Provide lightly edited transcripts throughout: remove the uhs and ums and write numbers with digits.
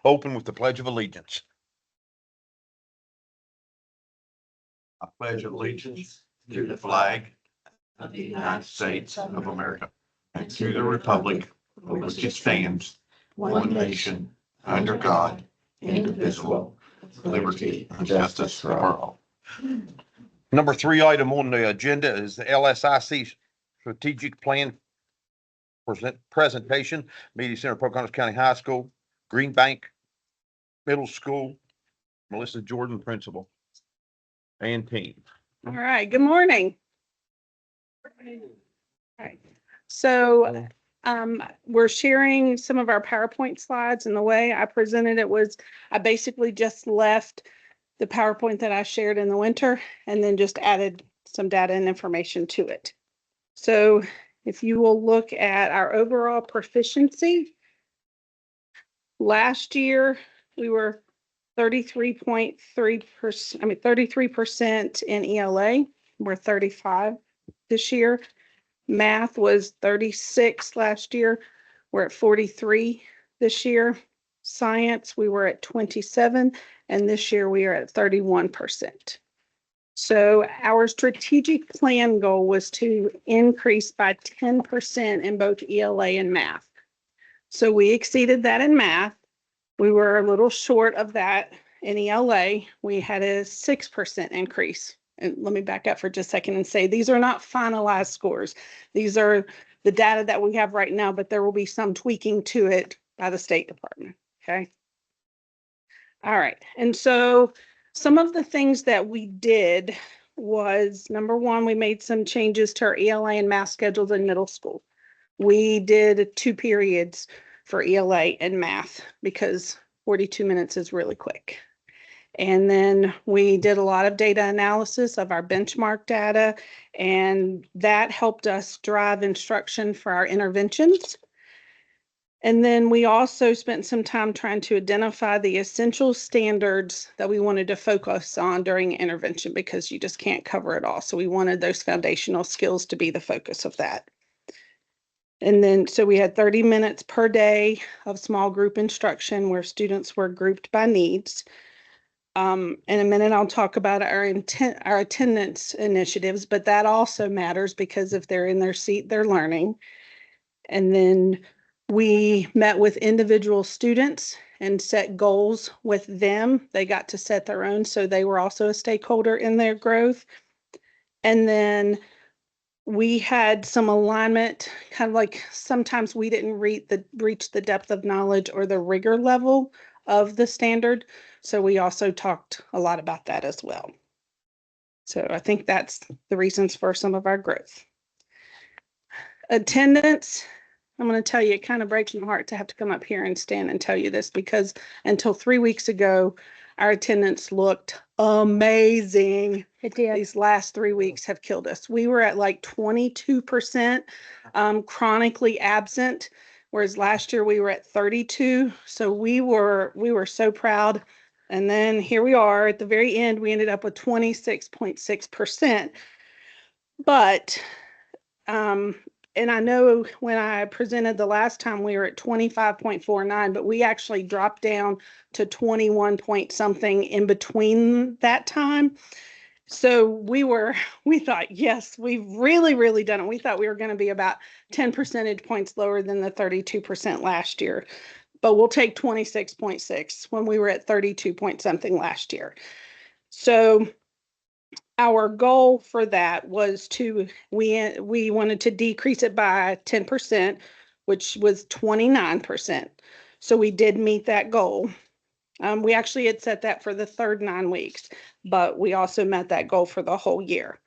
Open with the Pledge of Allegiance. I pledge allegiance to the flag of the United States of America and to the republic for which it stands, one nation, under God, indivisible, with liberty and justice for all. Number 3 item on the agenda is the LSIC strategic plan presentation, Media Center, Pocahontas County High School, Green Bank Middle School, Melissa Jordan, principal, and team. All right, good morning. All right, so we're sharing some of our PowerPoint slides, and the way I presented it was I basically just left the PowerPoint that I shared in the winter and then just added some data and information to it. So if you will look at our overall proficiency, last year we were 33.3%, 33% in ELA. We're 35 this year. Math was 36 last year. We're at 43 this year. Science, we were at 27, and this year we are at 31%. So our strategic plan goal was to increase by 10% in both ELA and math. So we exceeded that in math. We were a little short of that in ELA. We had a 6% increase. And let me back up for just a second and say, these are not finalized scores. These are the data that we have right now, but there will be some tweaking to it by the State Department, okay? All right, and so some of the things that we did was, number one, we made some changes to our ELA and math schedules in middle school. We did 2 periods for ELA and math because 42 minutes is really quick. And then we did a lot of data analysis of our benchmark data, and that helped us drive instruction for our interventions. And then we also spent some time trying to identify the essential standards that we wanted to focus on during intervention because you just can't cover it all. So we wanted those foundational skills to be the focus of that. And then, so we had 30 minutes per day of small group instruction where students were grouped by needs. In a minute, I'll talk about our attendance initiatives, but that also matters because if they're in their seat, they're learning. And then we met with individual students and set goals with them. They got to set their own, so they were also a stakeholder in their growth. And then we had some alignment, kind of like sometimes we didn't reach the depth of knowledge or the rigor level of the standard. So we also talked a lot about that as well. So I think that's the reasons for some of our growth. Attendance, I'm going to tell you, it kind of breaks my heart to have to come up here and stand and tell you this because until 3 weeks ago, our attendance looked amazing. It did. These last 3 weeks have killed us. We were at like 22% chronically absent, whereas last year we were at 32. So we were so proud. And then here we are at the very end, we ended up with 26.6%. But and I know when I presented the last time we were at 25.49, but we actually dropped down to 21 point something in between that time. So we thought, yes, we've really done it. We thought we were going to be about 10 percentage points lower than the 32% last year, but we'll take 26.6 when we were at 32 point something last year. So our goal for that was we wanted to decrease it by 10%, which was 29%. So we did meet that goal. We actually had set that for the third 9 weeks, but we also met that goal for the whole year.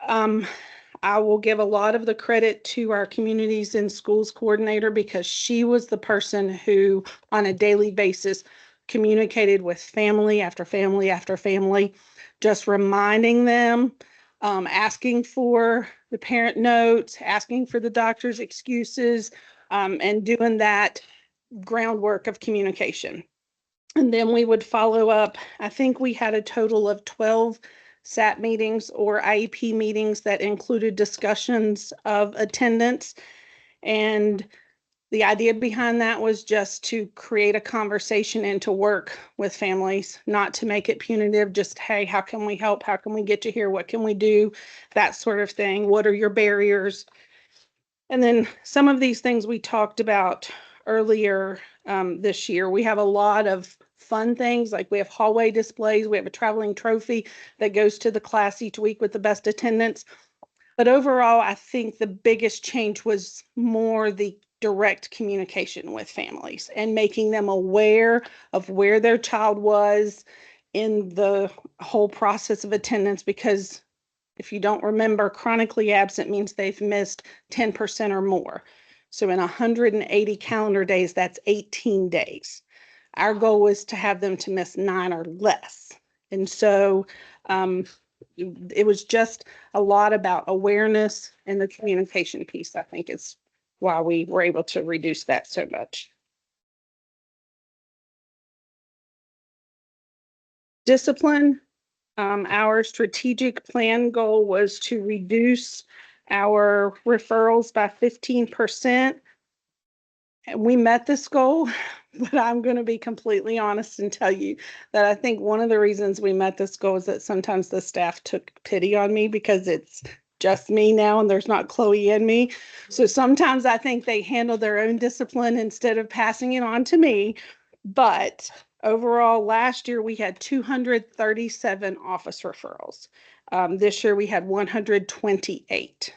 I will give a lot of the credit to our communities and schools coordinator because she was the person who on a daily basis communicated with family after family after family, just reminding them, asking for the parent notes, asking for the doctor's excuses, and doing that groundwork of communication. And then we would follow up. I think we had a total of 12 SAT meetings or IEP meetings that included discussions of attendance. And The idea behind that was just to create a conversation and to work with families, not to make it punitive, just, hey, how can we help? How can we get you here? What can we do? That sort of thing. What are your barriers? And then some of these things we talked about earlier this year. We have a lot of fun things, like we have hallway displays. We have a traveling trophy that goes to the class each week with the best attendance. But overall, I think the biggest change was more the direct communication with families and making them aware of where their child was in the whole process of attendance. Because if you don't remember, chronically absent means they've missed 10% or more. So in 180 calendar days, that's 18 days. Our goal was to have them to miss 9 or less. And so it was just a lot about awareness, and the communication piece, I think, is why we were able to reduce that so much. Discipline. Our strategic plan goal was to reduce our referrals by 15%. And we met this goal, but I'm going to be completely honest and tell you that I think one of the reasons we met this goal is that sometimes the staff took pity on me because it's just me now and there's not Chloe and me. So sometimes I think they handle their own discipline instead of passing it on to me. But overall, last year we had 237 office referrals. This year we had 128.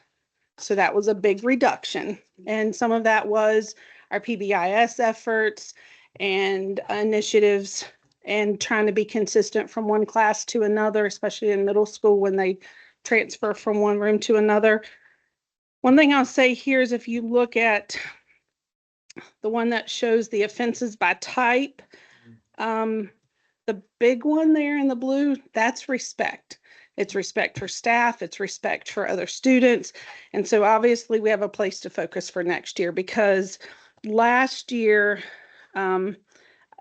So that was a big reduction. And some of that was our PBIS efforts and initiatives and trying to be consistent from one class to another, especially in middle school when they transfer from one room to another. One thing I'll say here is if you look at the one that shows the offenses by type, the big one there in the blue, that's respect. It's respect for staff, it's respect for other students. And so obviously we have a place to focus for next year, because last year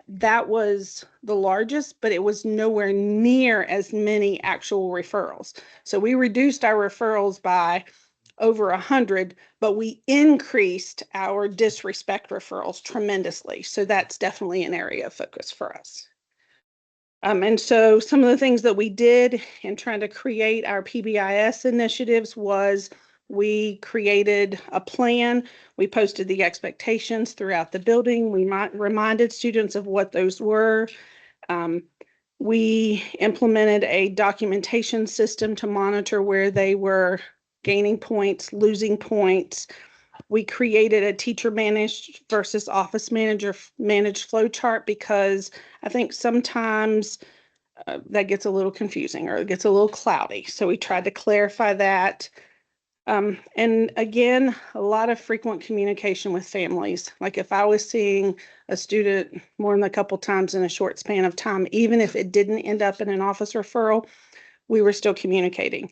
that was the largest, but it was nowhere near as many actual referrals. So we reduced our referrals by over 100, but we increased our disrespect referrals tremendously. So that's definitely an area of focus for us. And so some of the things that we did in trying to create our PBIS initiatives was we created a plan. We posted the expectations throughout the building. We reminded students of what those were. We implemented a documentation system to monitor where they were gaining points, losing points. We created a teacher managed versus office manager managed flow chart, because I think sometimes that gets a little confusing or it gets a little cloudy. So we tried to clarify that. And again, a lot of frequent communication with families. Like if I was seeing a student more than a couple times in a short span of time, even if it didn't end up in an office referral, we were still communicating.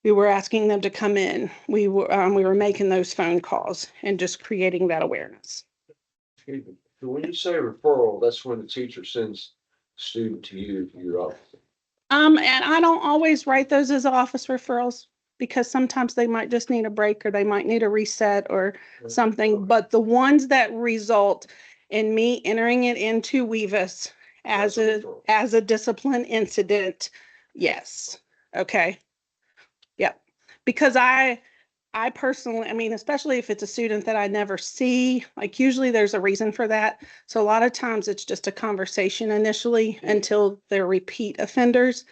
We were asking them to come in. We were making those phone calls and just creating that awareness. Excuse me. So when you say referral, that's when the teacher sends student to you to your office. And I don't always write those as office referrals, because sometimes they might just need a break or they might need a reset or something. But the ones that result in me entering it into WEVIS as a discipline incident, yes. Okay. Yep. Because I personally, I mean, especially if it's a student that I never see, like usually there's a reason for that. So a lot of times it's just a conversation initially until they're repeat offenders,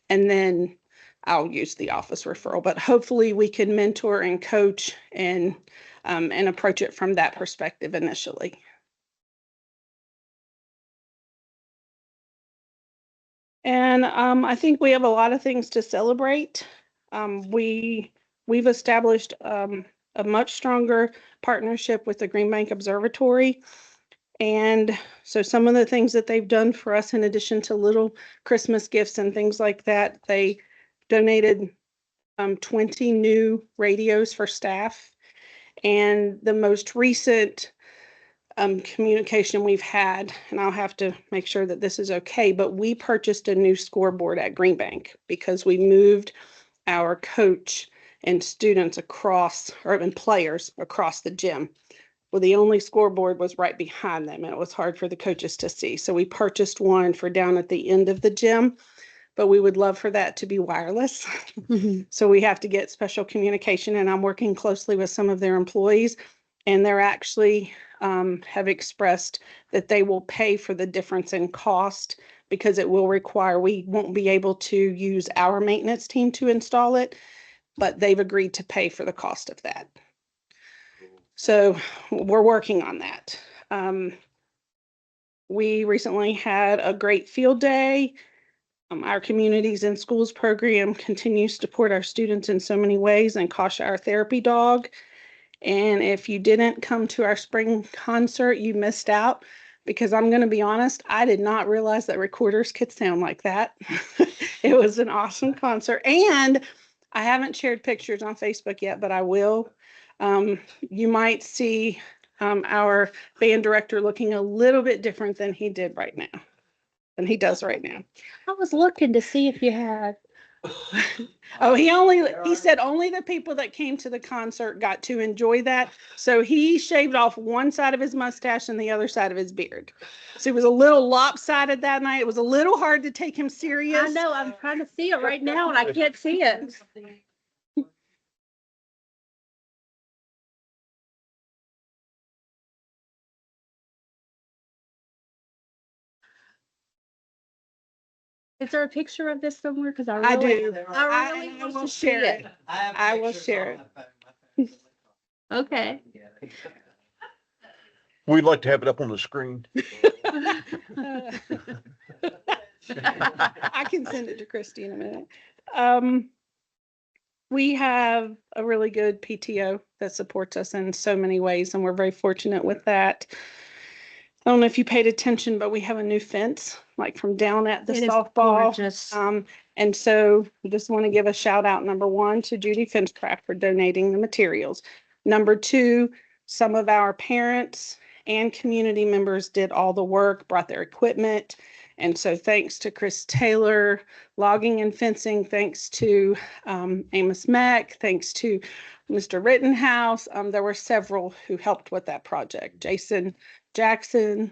and then I'll use the office referral. But hopefully we can mentor and coach and approach it from that perspective initially. And I think we have a lot of things to celebrate. We've established a much stronger partnership with the Green Bank Observatory. And so some of the things that they've done for us, in addition to little Christmas gifts and things like that, they donated 20 new radios for staff. And the most recent communication we've had, and I'll have to make sure that this is okay, but we purchased a new scoreboard at Green Bank because we moved our coach and students across, or even players across the gym. Well, the only scoreboard was right behind them and it was hard for the coaches to see. So we purchased one for down at the end of the gym, but we would love for that to be wireless. So we have to get special communication, and I'm working closely with some of their employees, and they're actually have expressed that they will pay for the difference in cost because it will require, we won't be able to use our maintenance team to install it, but they've agreed to pay for the cost of that. So we're working on that. We recently had a great field day. Our Communities in Schools program continues to support our students in so many ways, and Kasha, our therapy dog. And if you didn't come to our spring concert, you missed out, because I'm going to be honest, I did not realize that recorders could sound like that. It was an awesome concert. And I haven't shared pictures on Facebook yet, but I will. You might see our band director looking a little bit different than he did right now, than he does right now. I was looking to see if you had. Oh, he said only the people that came to the concert got to enjoy that. So he shaved off one side of his mustache and the other side of his beard. So it was a little lopsided that night. It was a little hard to take him serious. I know, I'm trying to see it right now and I can't see it. Is there a picture of this somewhere? Because I do. I really I want will to see share it. it. I will share it. Okay. We'd like to have it up on the screen. I can send it to Christy in a minute. We have a really good PTO that supports us in so many ways, and we're very fortunate with that. I don't know if you paid attention, but we have a new fence, like from down at the It is softball. gorgeous. And so we just want to give a shout out, number one, to Judy Fincraft for donating the materials. Number two, some of our parents and community members did all the work, brought their equipment. And so thanks to Chris Taylor, logging and fencing, thanks to Amos Mack, thanks to Mr. Rittenhouse. There were several who helped with that project. Jason Jackson,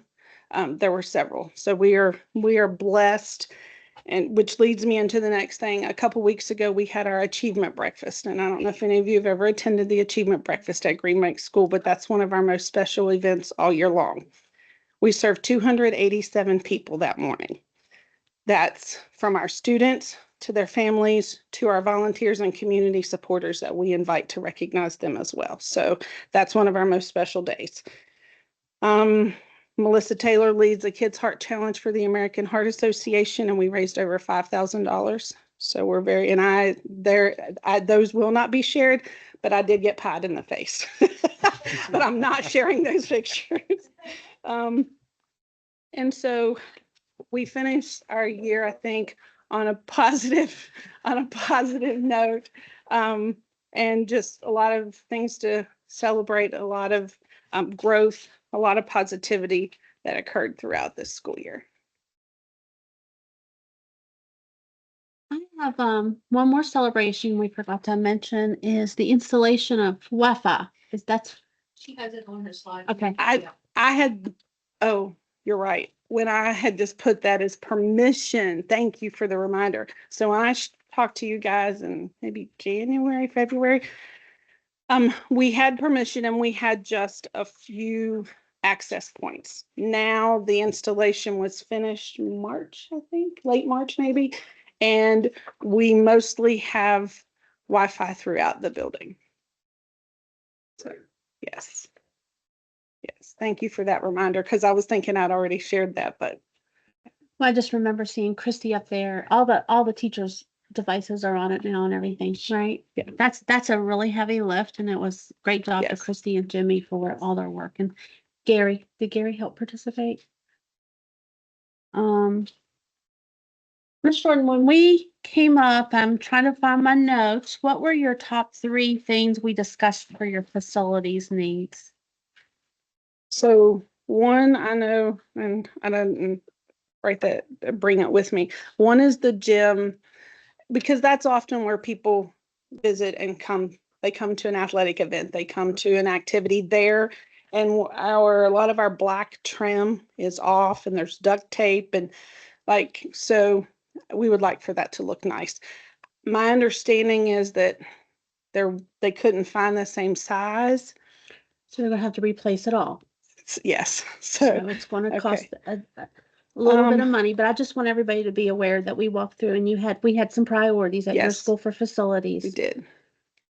there were several. So we are blessed. And which leads me into the next thing. A couple weeks ago, we had our achievement breakfast. And I don't know if any of you have ever attended the achievement breakfast at Green Bank School, but that's one of our most special events all year long. We served 287 people that morning. That's from our students to their families, to our volunteers and community supporters that we invite to recognize them as well. So that's one of our most special days. Melissa Taylor leads the Kids Heart Challenge for the American Heart Association, and we raised over $5,000. So we're very, and those will not be shared, but I did get pied in the face. But I'm not sharing those pictures. And so we finished our year, I think, on a positive note, and just a lot of things to celebrate, a lot of growth, a lot of positivity that occurred throughout this school year. I have one more celebration we forgot to mention is the installation of Wi-Fi. She has it on her slide. Okay. I had, oh, you're right. When I had just put that as permission, thank you for the reminder. So when I talked to you guys in maybe January, February, we had permission and we had just a few access points. Now the installation was finished March, I think, late March maybe, and we mostly have Wi-Fi throughout the building. So, yes. Yes, thank you for that reminder, because I was thinking I'd already shared that, but Well, I just remember seeing Christy up there. All the teachers' devices are on it now and everything, right? Yeah. That's a really heavy lift, and it was great job to Yes. Christy and Jimmy for all their work. And Gary, did Gary help participate? Ms. Jordan, when we came up, I'm trying to find my notes. What were your top 3 things we discussed for your facilities needs? so one, I know, and I didn't write that, bring it with me. One is the gym, because that's often where people visit and come. They come to an athletic event, they come to an activity there, And a lot of our black trim is off and there's duct tape and like, so we would like for that to look nice. My understanding is that they couldn't find the same size. So they're gonna have to replace it all. Yes, So so, it's gonna okay. cost a little bit of Um, money, but I just want everybody to be aware that we walked through and we had some priorities at your Yes. school for we facilities. did.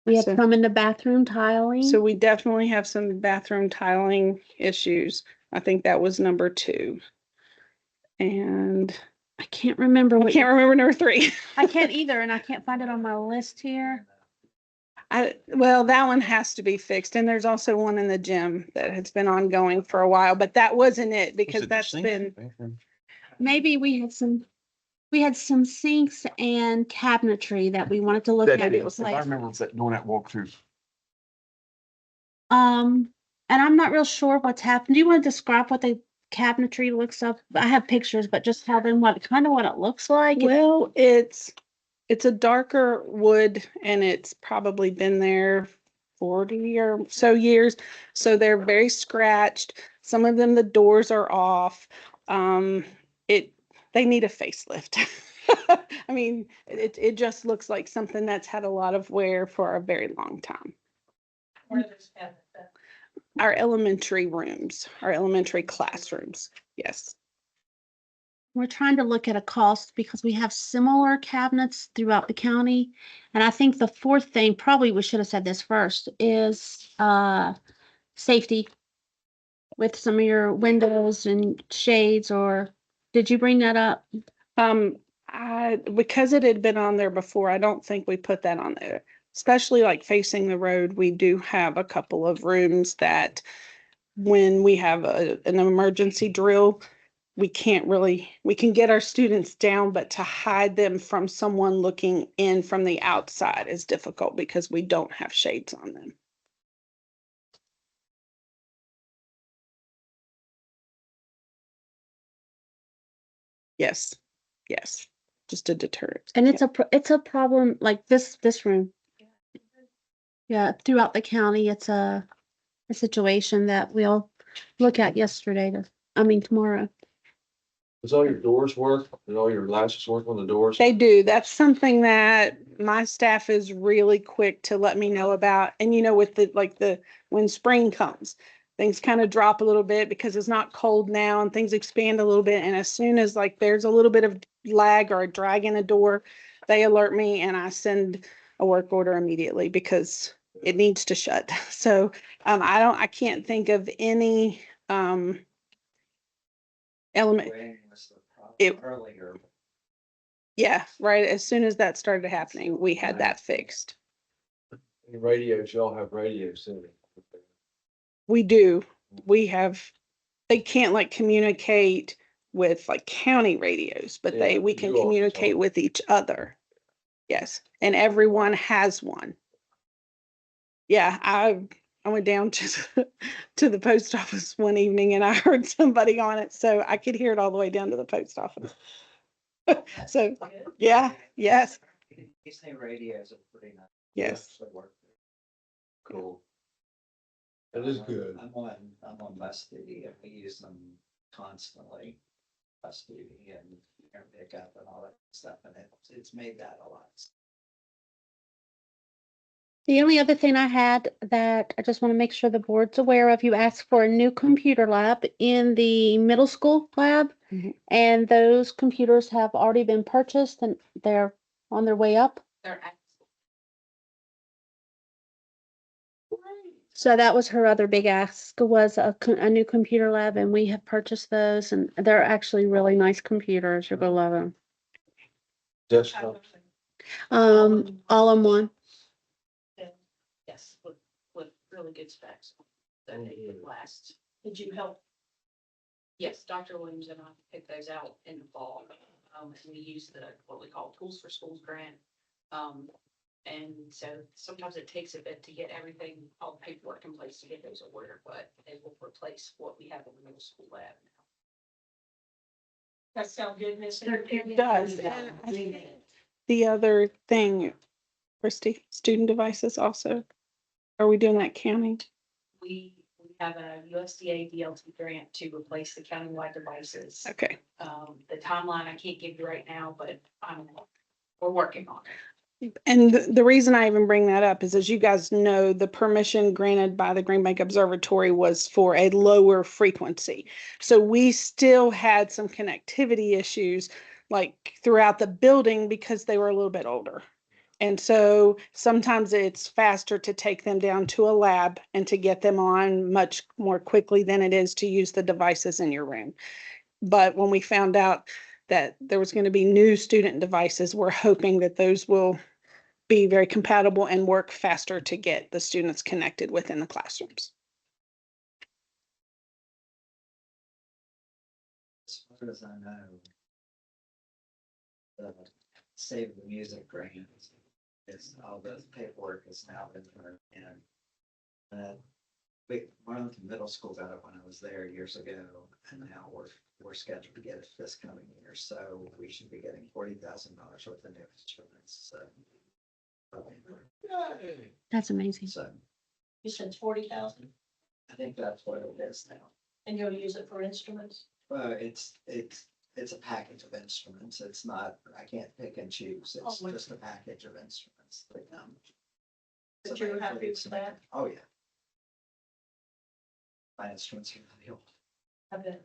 We had So- some in the bathroom tiling. So we definitely have some bathroom tiling issues. I think that was number 2. And I can't remember I what, can't remember number 3. I can't either, and I can't find it on my list here. Well, that one has to be fixed. And there's also one in the gym that has been ongoing for a while, but that wasn't it because that's been, Maybe we had some sinks and cabinetry that we wanted to look That at. it was, I remember doing that walkthrough. And I'm not real sure what's happened. Do you want to describe what the cabinetry looks like? I have pictures, but just tell them what it looks like. well, it's a darker wood and it's probably been there 40 or so years. So they're very scratched. Some of them, the doors are off. They need a facelift. I mean, it just looks like something that's had a lot of wear for a very long time. Our elementary rooms, our elementary classrooms. Yes. We're trying to look at a cost because we have similar cabinets throughout the county. And I think the fourth thing, probably we should have said this first, is safety with some of your windows and shades, or did you bring that up? Because it had been on there before, I don't think we put that on there. Especially like facing the road, we do have a couple of rooms that when we have an emergency drill, we can get our students down, but to hide them from someone looking in from the outside is difficult because we don't have shades on them. Yes, yes, just a deterrent. And it's a problem like this room. Yeah, throughout the county, it's a situation that we'll look at tomorrow. Does all your doors work? Did all your latches work on the doors? They do. That's something that my staff is really quick to let me know about. And with when spring comes, things kind of drop a little bit because it's not cold now and things expand a little bit. And as soon as there's a little bit of lag or a drag in a door, they alert me and I send a work order immediately because it needs to shut. So I can't think of any element. Earlier. Yeah, right. As soon as that started happening, we had that fixed. Any radios, y'all have radios in it. We do. They can't communicate with county radios, but Yeah, we can you all communicate talk. with each other. Yes, and everyone has one. Yeah, I went down to the post office one evening and I heard somebody on it, so I could hear it all the way down to the post office. So, yeah, yes, These new radios are pretty nice. yes. They work. Cool. That is good. I'm on bus duty and we use them constantly. Bus duty and air pickup and all that stuff, and it's made that a lot. The only other thing I had that I just want to make sure the board's aware of, you asked for a new computer lab in the middle school lab. Mhm. And those computers have already been purchased and they're on their way up. So that was her other big ask, was a new computer lab, and we have purchased those, and they're actually really nice computers. You're gonna love them. Desktop. All in one. Yes, with really good specs. That it could last. Did you help? Yes, Dr. Williams and I picked those out in the fall. And we use what we call Tools for Schools grant. And so sometimes it takes a bit to get everything, all the paperwork in place to get those ordered, but they will replace what we have in the middle school lab now. That sound good, Miss? It does. And I think the other thing, Christy, student devices also. Are we doing that county? We have a USDA DLT grant to replace the countywide devices. Okay. The timeline I can't give you right now, but we're working on it. And the reason I even bring that up is, as you guys know, the permission granted by the Green Bank Observatory was for a lower frequency. So we still had some connectivity issues like throughout the building because they were a little bit older. And so sometimes it's faster to take them down to a lab and to get them on much more quickly than it is to use the devices in your room. But when we found out that there was going to be new student devices, we're hoping that those will be very compatible and work faster to get the students connected within the classrooms. As far as I know, the Save the Music grant is, all the paperwork has now been turned in. Arlington Middle School got it when I was there years ago, and now we're scheduled to get it this coming year, so we should be getting $40,000 worth of new instruments, so. That's amazing. So You said 40,000 I think that's what it is now. and you'll use it for instruments? Well, it's a package of instruments. It's not, I can't pick and choose. It's Oh, just a package of instruments that come. But So you're happy thankfully with it's- that? Oh, yeah. My instruments are really old. I bet.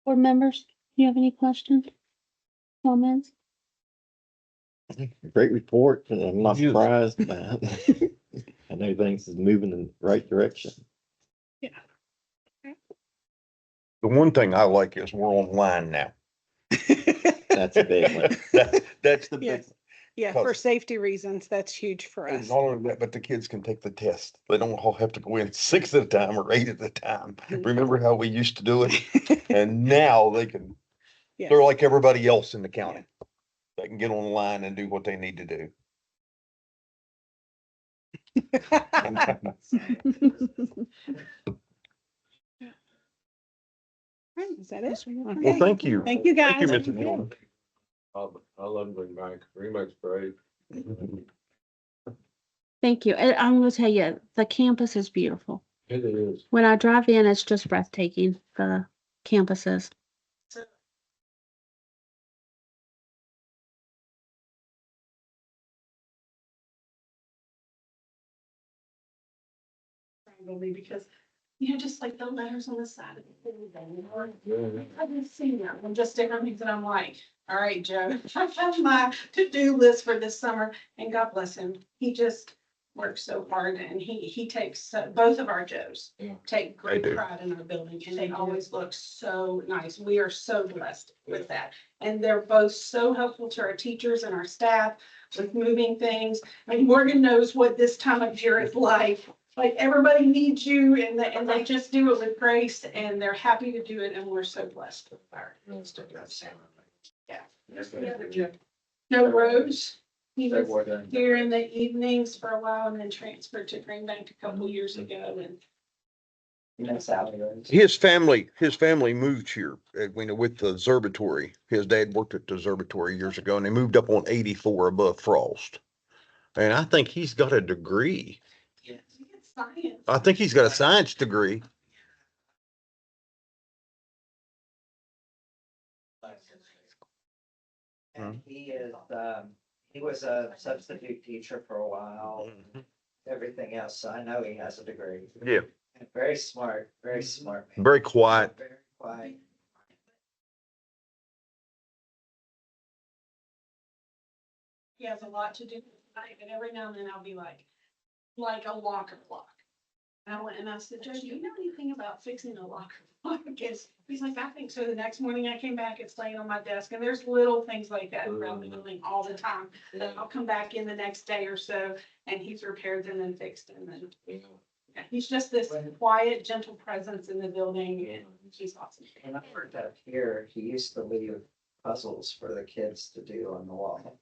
Board members, do you have any questions? Comments? Great report, and I'm not Yes. surprised, man. I know things is moving in the right direction. The one thing I like is we're online now. That's a big one. That's the big, Yes. Yeah, for Because- safety reasons, that's huge for and us. not only that, but the kids can take the test. They don't all have to go in 6 at a time or 8 at a time. Remember how we used to do it? And now they can, Yes. they're like everybody else in the county. They can get online and do what they need to do. Is that it? Well, Okay. thank you. Thank you, guys. Thank you, Mr. Norman. I love Green Bank. Green Bank's great. Thank you. And I'm gonna tell you, the campus is beautiful. It is. When I drive in, it's just breathtaking, the campuses. Probably because, just like the letters on the side of the I've been seeing that, and just different things that I'm like, all right, Joe, I found my to-do list for this summer, and God bless him. He just works so hard, and he takes, both of our Joes Yeah. take great do. pride in our building, and they always look so nice. We are so blessed with that. And they're both so helpful to our teachers and our staff with moving things. I mean, Morgan knows what this time of year is like. Like, everybody needs you, and they just do it with grace, and they're happy to do it, and we're so blessed with our. Yeah. There's the other Joe. Joe Rose, he was here in the evenings for a while and then transferred to Green Bank a couple years ago, and You know, Sally Rose. His family moved here, with the observatory. His dad worked at the observatory years ago, and they moved up on 84 above Frost. And I think he's got a degree. he gets science. I think he's got a science degree. And he was a substitute teacher for a while, everything else, so I know he has a degree. Yeah, And very smart man. very quiet. Very quiet. He has a lot to do tonight, and every now and then I'll be like a locker block. And I said, Joe, do you know anything about fixing a locker block? He's like, I think so. The next morning I came back, it's laying on my desk, and there's little things like that around the building all the time. And then I'll come back in the next day or so, and he's repaired them and fixed them, and yeah, he's just this quiet, gentle presence in the building, and he's awesome. When I worked up here, he used to leave puzzles for the kids to do on the wall.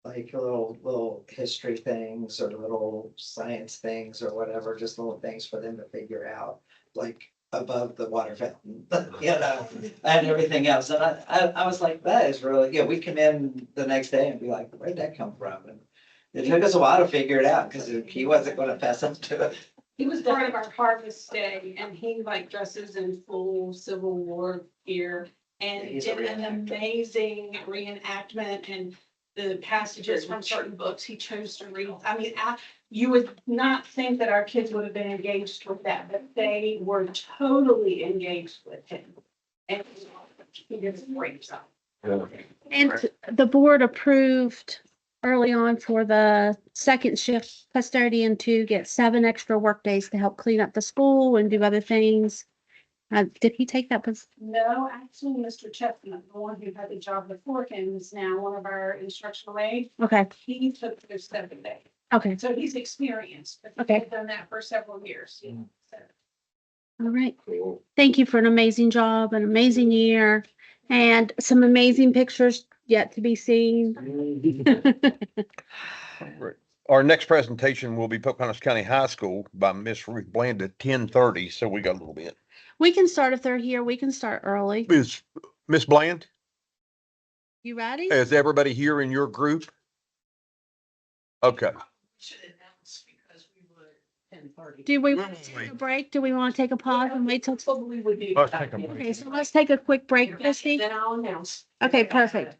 Like little history things or little science things or whatever, just little things for them to figure out, like above the water fountain, and everything else. And I was like, that is really, we come in the next day and be like, where'd that come from? And it took us a while to figure it out because he wasn't gonna fess up to it. He was part of our harvest day and he like dresses in full Civil War gear and He's a did an reenactor. amazing reenactment and the passages from certain books he chose to read. I mean, you would not think that our kids would have been engaged with that, but they were totally engaged with him. And he did a great job. And the board approved early on for the second shift custodian to get 7 extra work days to help clean up the school and do other things. Did he take that? No, actually, Mr. Chestnut, the one who had the job before him, is now one of our instructional aides. Okay, He took those 7 days. okay, So he's experienced, but Okay. he's done that for several years. So, all right. Cool. Thank you for an amazing job, an amazing year, and some amazing pictures yet to be seen. Our next presentation will be Pocahontas County High School by Miss Ruth Bland at 10:30, so we got a little bit. We can start if they're here. We can start early. Is Miss Bland, You ready? is everybody here in your group? Okay. Should announce because we were 10:30. Do we Wait, want to wait, take a break? Do we want to take a pause and wait till? Probably would be. Let's take a break. Okay, so let's take a quick break, Christie. Then I'll announce. Okay, perfect.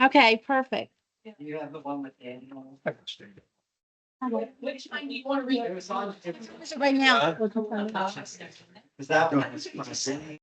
Okay, perfect. You have the one with Daniel. Which one do you want to read? Right now. Is that one?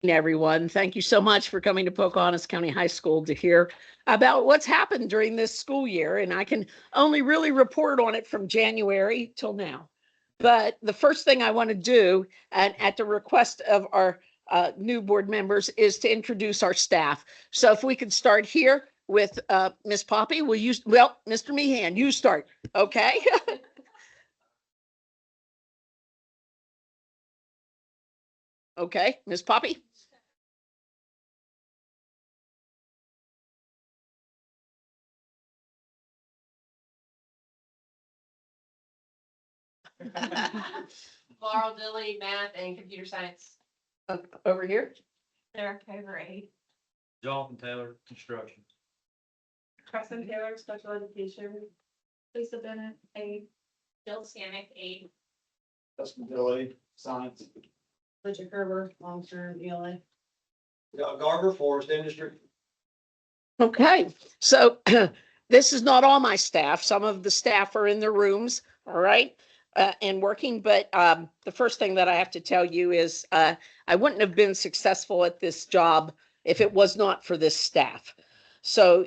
Everyone, thank you so much for coming to Pocahontas County High School to hear about what's happened during this school year. And I can only really report on it from January till now. But the first thing I want to do, and at the request of our new board members, is to introduce our staff. So if we could start here with Miss Poppy, Mr. Meehan, you start, okay? Okay, Miss Poppy? Laurel Dilly, math and computer science. Over here? Eric Over 8. Jonathan Taylor, construction. Preston Taylor, special education. Lisa Bennett, 8. Jill Sanick, 8. Justin Dilly, science. Richard Gerber, long-term ELA. Garber, forest industry. Okay, so this is not all my staff. Some of the staff are in their rooms, all right, and working. But the first thing that I have to tell you is I wouldn't have been successful at this job if it was not for this staff. So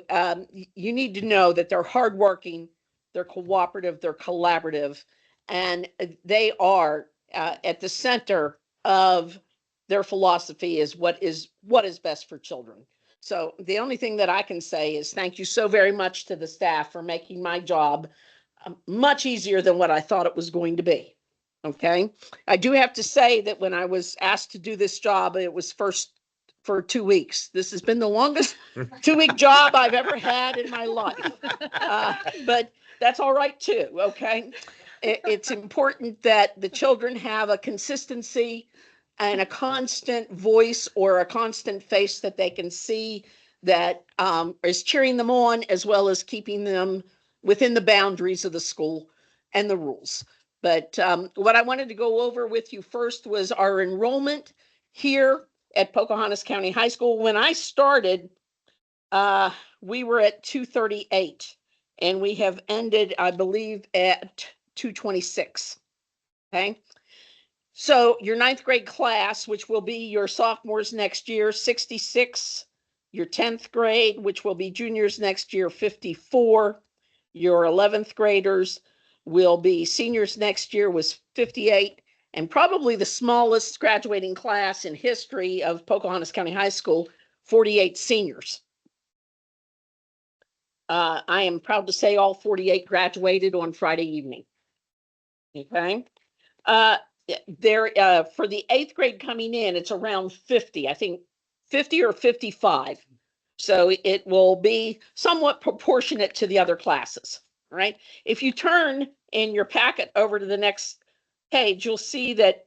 you need to know that they're hardworking, they're cooperative, they're collaborative, and they are at the center of their philosophy is what is best for children. So the only thing that I can say is thank you so very much to the staff for making my job much easier than what I thought it was going to be. Okay. I do have to say that when I was asked to do this job, it was first for 2 weeks. This has been the longest 2-week job I've ever had in my life. But that's all right too. Okay. It's important that the children have a consistency and a constant voice or a constant face that they can see that is cheering them on, as well as keeping them within the boundaries of the school and the rules. But what I wanted to go over with you first was our enrollment here at Pocahontas County High School. When I started, we were at 238, and we have ended, I believe, at 226. Okay. So your 9th grade class, which will be your sophomores next year, 66. Your 10th grade, which will be juniors next year, 54. Your 11th graders will be seniors next year, was 58. And probably the smallest graduating class in history of Pocahontas County High School, 48 seniors. I am proud to say all 48 graduated on Friday evening. Okay. There for the 8th grade coming in, it's around 50, I think 50 or 55. So it will be somewhat proportionate to the other classes, right? If you turn in your packet over to the next page, you'll see that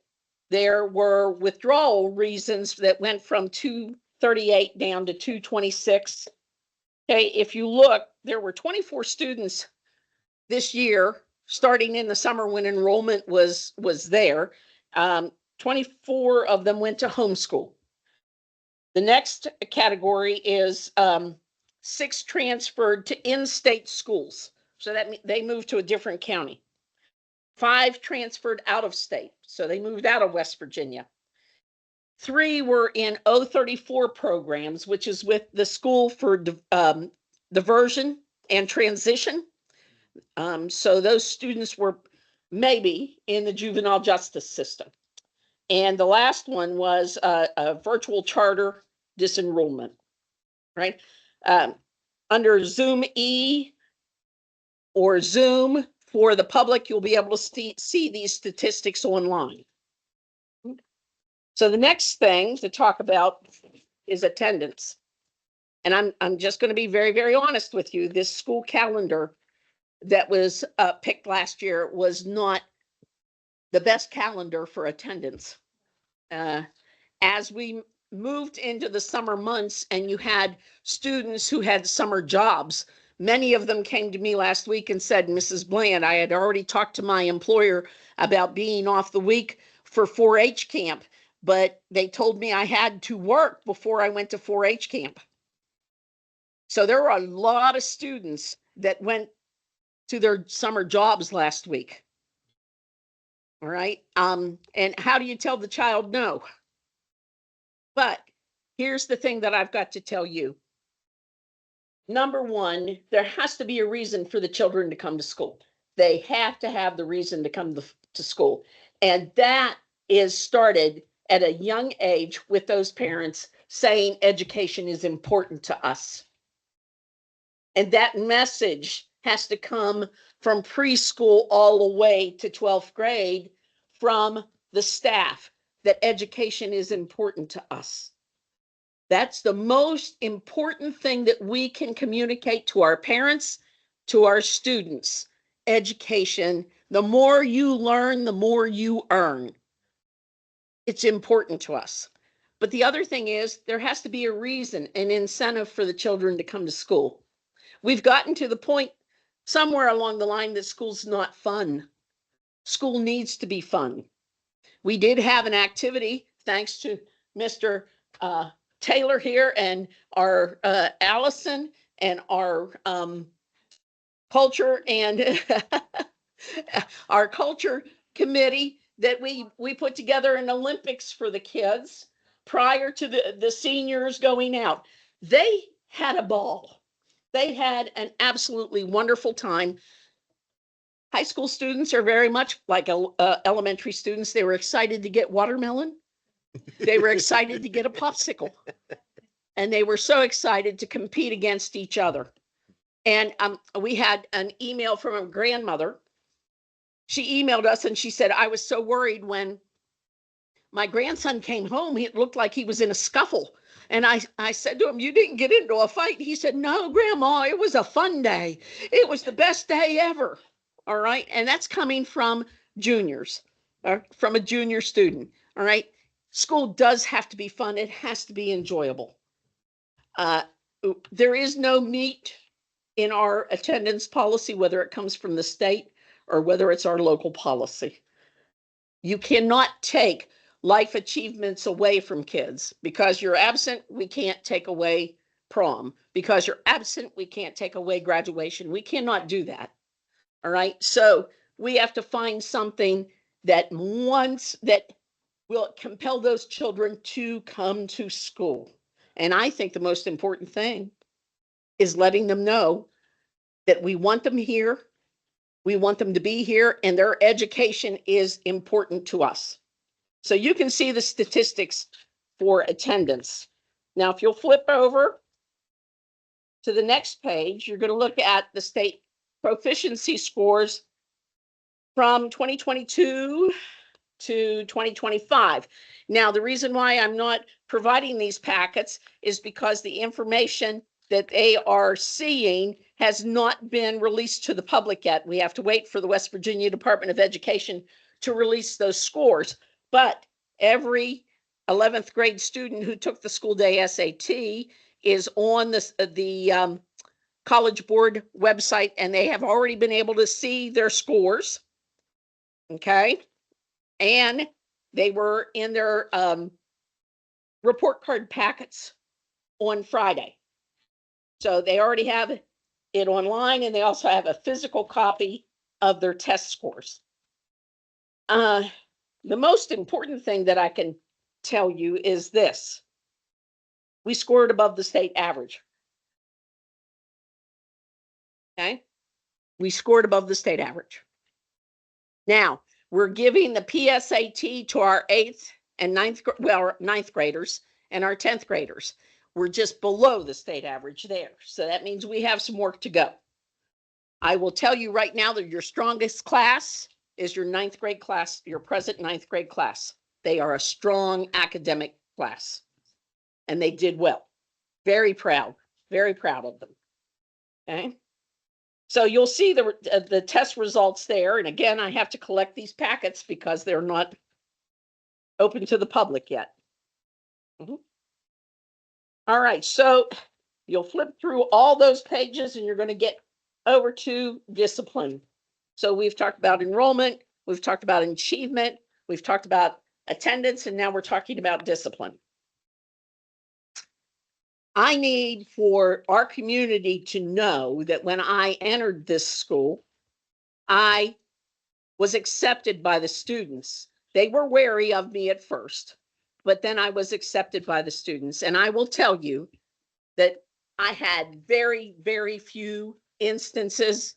there were withdrawal reasons that went from 238 down to 226. Okay, if you look, there were 24 students this year, starting in the summer when enrollment was there. 24 of them went to homeschool. The next category is 6 transferred to in-state schools. So that means they moved to a different county. 5 transferred out of state. So they moved out of West Virginia. 3 were in 034 programs, which is with the School for Diversion and Transition. So those students were maybe in the juvenile justice system. And the last one was a virtual charter disenrollment, right? Under Zoom E or Zoom for the public, you'll be able to see these statistics online. So the next thing to talk about is attendance. And I'm just going to be very, very honest with you. This school calendar that was picked last year was not the best calendar for attendance. As we moved into the summer months and you had students who had summer jobs, many of them came to me last week and said, Mrs. Bland, I had already talked to my employer about being off the week for 4-H camp, but they told me I had to work before I went to 4-H camp. So there were a lot of students that went to their summer jobs last week. All right. And how do you tell the child no? But here's the thing that I've got to tell you. Number one, there has to be a reason for the children to come to school. They have to have the reason to come to school. And that is started at a young age with those parents saying education is important to us. And that message has to come from preschool all the way to 12th grade from the staff that education is important to us. That's the most important thing that we can communicate to our parents, to our students. Education, the more you learn, the more you earn. It's important to us. But the other thing is there has to be a reason, an incentive for the children to come to school. We've gotten to the point somewhere along the line that school's not fun. School needs to be fun. We did have an activity, thanks to Mr. Taylor here and our Allison and our culture and our culture committee, that we put together an Olympics for the kids prior to the seniors going out. They had a ball. They had an absolutely wonderful time. High school students are very much like elementary students. They were excited to get watermelon. They were excited to get a popsicle. And they were so excited to compete against each other. And we had an email from a grandmother. She emailed us and she said, I was so worried when my grandson came home, it looked like he was in a scuffle. And I said to him, you didn't get into a fight? He said, no, Grandma, it was a fun day. It was the best day ever. All right. And that's coming from juniors, from a junior student. All right. School does have to be fun. It has to be enjoyable. There is no meat in our attendance policy, whether it comes from the state or whether it's our local policy. You cannot take life achievements away from kids. Because you're absent, we can't take away prom. Because you're absent, we can't take away graduation. We cannot do that. All right. So we have to find something that will compel those children to come to school. And I think the most important thing is letting them know that we want them here. We want them to be here, and their education is important to us. So you can see the statistics for attendance. Now, if you'll flip over to the next page, you're going to look at the state proficiency scores from 2022 to 2025. Now, the reason why I'm not providing these packets is because the information that they are seeing has not been released to the public yet. We have to wait for the West Virginia Department of Education to release those scores. But every 11th grade student who took the school day SAT is on the College Board website, and they have already been able to see their scores. Okay. And they were in their report card packets on Friday. So they already have it online, and they also have a physical copy of their test scores. The most important thing that I can tell you is this. We scored above the state average. Okay. We scored above the state average. Now, we're giving the PSAT to our 8th and 9th graders and our 10th graders. We're just below the state average there. So that means we have some work to go. I will tell you right now that your strongest class is your 9th grade class, your present 9th grade class. They are a strong academic class, and they did well. Very proud of them. Okay. So you'll see the test results there. And again, I have to collect these packets because they're not open to the public yet. All right, so you'll flip through all those pages and you're going to get over to discipline. So we've talked about enrollment, we've talked about achievement, we've talked about attendance, and now we're talking about discipline. I need for our community to know that when I entered this school, I was accepted by the students. They were wary of me at first, but then I was accepted by the students. And I will tell you that I had very, very few instances,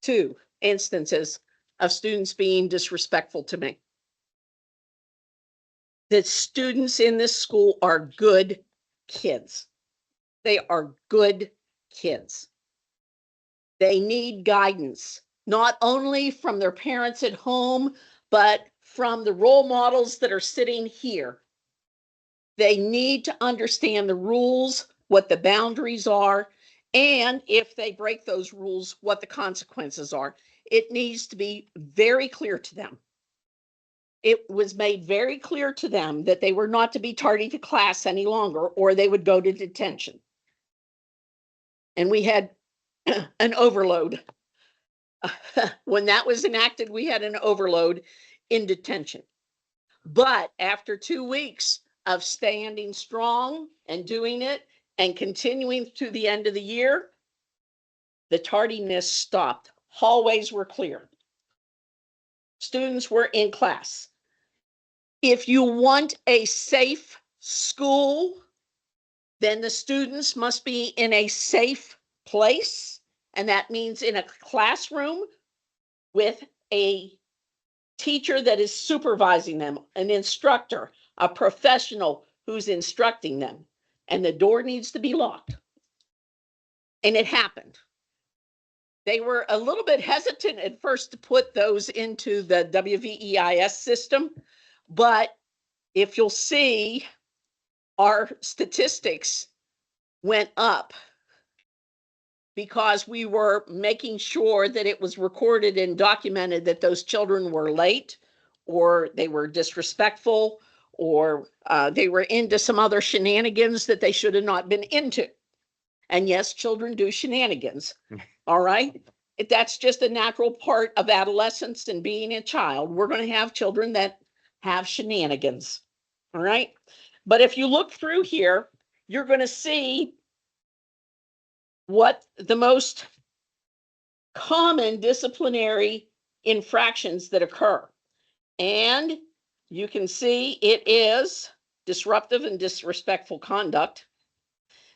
2 instances of students being disrespectful to me. The students in this school are good kids. They are good kids. They need guidance, not only from their parents at home, but from the role models that are sitting here. They need to understand the rules, what the boundaries are, and if they break those rules, what the consequences are. It needs to be very clear to them. It was made very clear to them that they were not to be tardy to class any longer, or they would go to detention. And we had an overload. When that was enacted, we had an overload in detention. But after 2 weeks of standing strong and doing it and continuing to the end of the year, the tardiness stopped. Hallways were clear. Students were in class. If you want a safe school, then the students must be in a safe place. And that means in a classroom with a teacher that is supervising them, an instructor, a professional who's instructing them. And the door needs to be locked. And it happened. They were a little bit hesitant at first to put those into the WVEIS system, but if you'll see, our statistics went up because we were making sure that it was recorded and documented that those children were late, or they were disrespectful, or they were into some other shenanigans that they should have not been into. And yes, children do shenanigans. All right. That's just a natural part of adolescence and being a child. We're going to have children that have shenanigans. All right. But if you look through here, you're going to see what the most common disciplinary infractions that occur. And you can see it is disruptive and disrespectful conduct.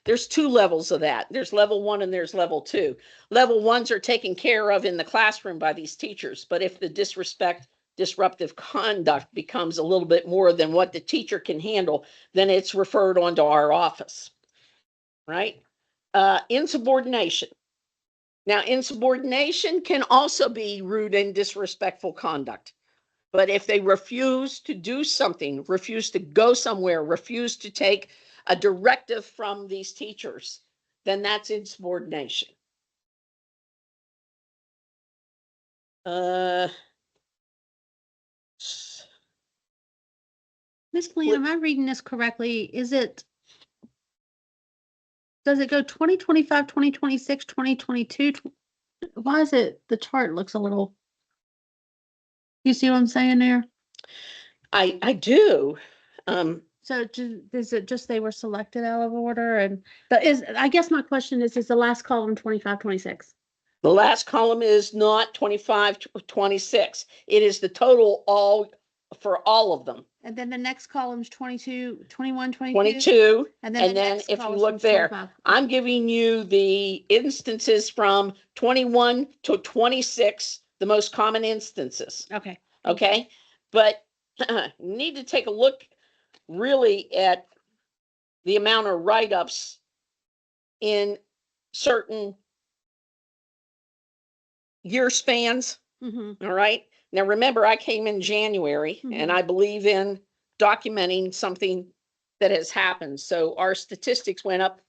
There's 2 levels of that. There's level 1 and there's level 2. Level 1s are taken care of in the classroom by these teachers. But if the disruptive conduct becomes a little bit more than what the teacher can handle, then it's referred on to our office, right? Insubordination. Now, insubordination can also be rude and disrespectful conduct. But if they refuse to do something, refuse to go somewhere, refuse to take a directive from these teachers, then that's insubordination. Miss Glenn, am I reading this correctly? Does it go 2025, 2026, 2022? Why is it the chart looks a little, you see what I'm saying there? I do. So is it just they were selected out of order? And I guess my question is the last column 25, 26? The last column is not 25, 26. It is the total for all of them. And then the next column's 22, 21, 22? 22. And then if you column's look from there, 25. I'm giving you the instances from 21 to 26, the most common instances. Okay. Okay. But you need to take a look really at the amount of write-ups in certain year spans. Mm-hmm. All right. Now, remember, I came in January and I believe in documenting something that has happened. So our statistics went up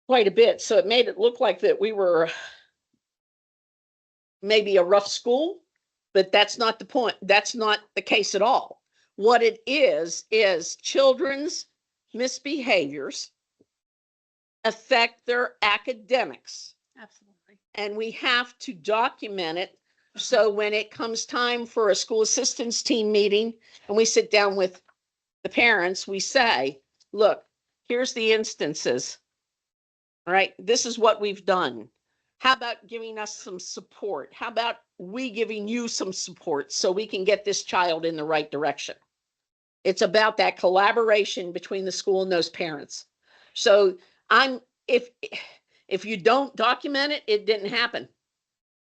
quite a bit. So it made it look like that we were maybe a rough school, but that's not the point. That's not the case at all. What it is children's misbehaviors affect their academics. Absolutely. And we have to document it. So when it comes time for a school assistance team meeting and we sit down with the parents, we say, look, here's the instances. All right, this is what we've done. How about giving us some support? How about we giving you some support so we can get this child in the right direction? It's about that collaboration between the school and those parents. So if you don't document it, it didn't happen.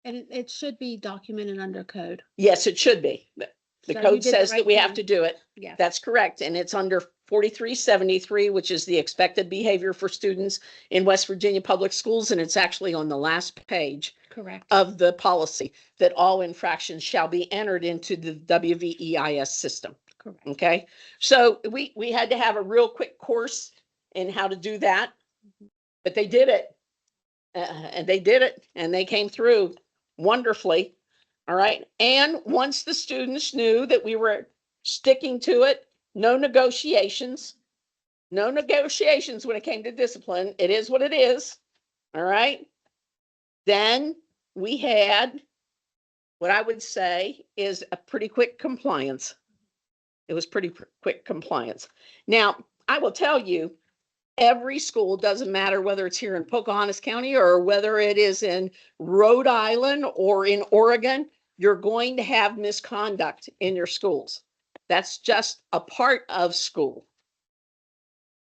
And it should be documented under code. Yes, it should be. The So you code did the says that right we have thing. to do it. Yes. That's correct. And it's under 4373, which is the expected behavior for students in West Virginia public schools. And it's actually on the last page Correct. of the policy that all infractions shall be entered into the WVEIS system. Correct. Okay. So we had to have a real quick course in how to do that, but they did it. And they did it and they came through wonderfully. All right. And once the students knew that we were sticking to it, no negotiations when it came to discipline. It is what it is. All right. Then we had what I would say is a pretty quick compliance. It was pretty quick compliance. Now, I will tell you, every school, doesn't matter whether it's here in Pocahontas County or whether it is in Rhode Island or in Oregon, you're going to have misconduct in your schools. That's just a part of school.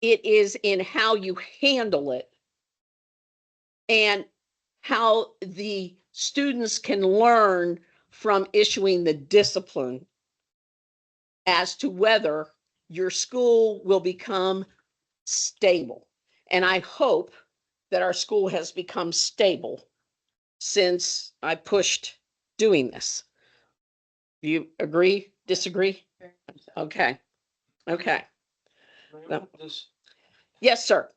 It is in how you handle it and how the students can learn from issuing the discipline as to whether your school will become stable. And I hope that our school has become stable since I pushed doing this. Do you agree, disagree? Okay, okay. No. This, Yes, sir.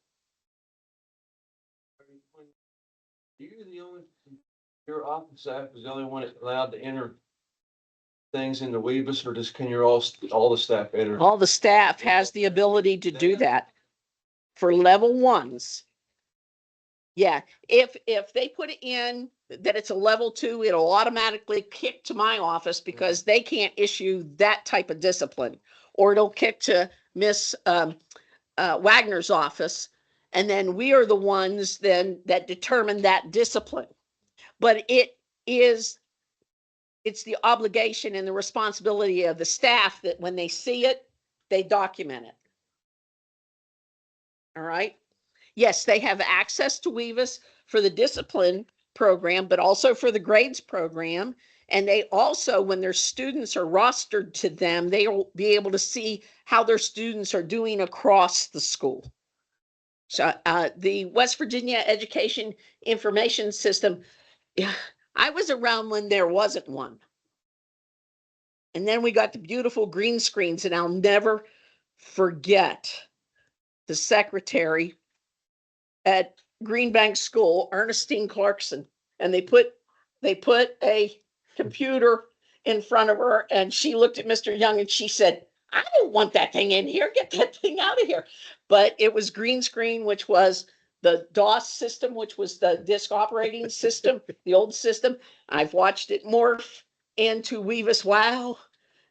you're the only, your office staff is the only one allowed to enter things in the Weavis, or can all the staff enter? All the staff has the ability to do that for level ones. Yeah, if they put it in that it's a level 2, it'll automatically kick to my office because they can't issue that type of discipline. Or it'll kick to Miss Wagner's office. And then we are the ones then that determine that discipline. But it's the obligation and the responsibility of the staff that when they see it, they document it. All right. Yes, they have access to Weavis for the discipline program, but also for the grades program. And they also, when their students are rostered to them, they will be able to see how their students are doing across the school. So the West Virginia Education Information System, I was around when there wasn't one. And then we got the beautiful green screens, and I'll never forget the secretary at Greenbank School, Ernestine Clarkson, and they put a computer in front of her, and she looked at Mr. Young and she said, "I don't want that thing in here. Get that thing out of here." But it was green screen, which was the DOS system, which was the disk operating system, the old system. I've watched it morph into Weavis Wow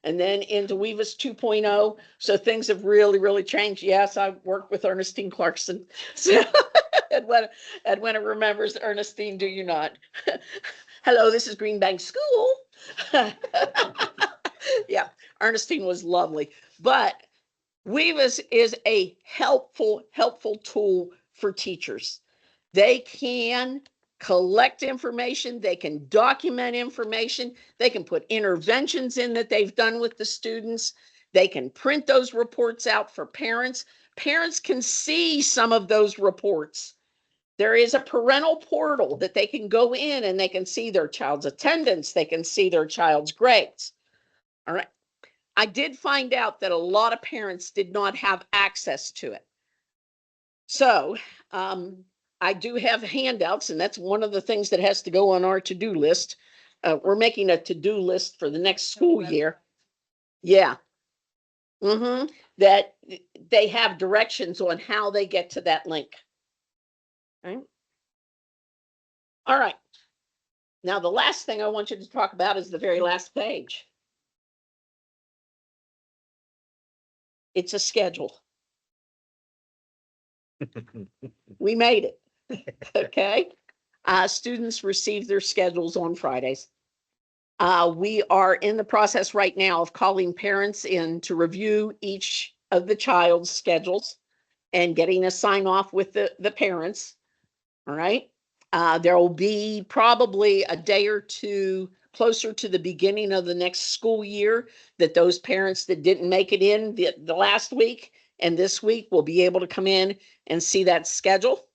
and then into Weavis 2.0. So things have really, really changed. Yes, I've worked with Ernestine Clarkson. So Edwina remembers Ernestine, do you not? Hello, this is Greenbank School. Yeah, Ernestine was lovely. But Weavis is a helpful tool for teachers. They can collect information, they can document information, they can put interventions in that they've done with the students, they can print those reports out for parents. Parents can see some of those reports. There is a parental portal that they can go in and they can see their child's attendance, they can see their child's grades. All right. I did find out that a lot of parents did not have access to it. So I do have handouts, and that's one of the things that has to go on our to-do list. We're making a to-do list for the next school year. Yeah. That they have directions on how they get to that link. Right. All right. Now, the last thing I want you to talk about is the very last page. It's a schedule. We made it. Okay. Students receive their schedules on Fridays. We are in the process right now of calling parents in to review each of the child's schedules and getting a sign off with the parents. All right. There will be probably a day or two closer to the beginning of the next school year that those parents that didn't make it in the last week and this week will be able to come in and see that schedule.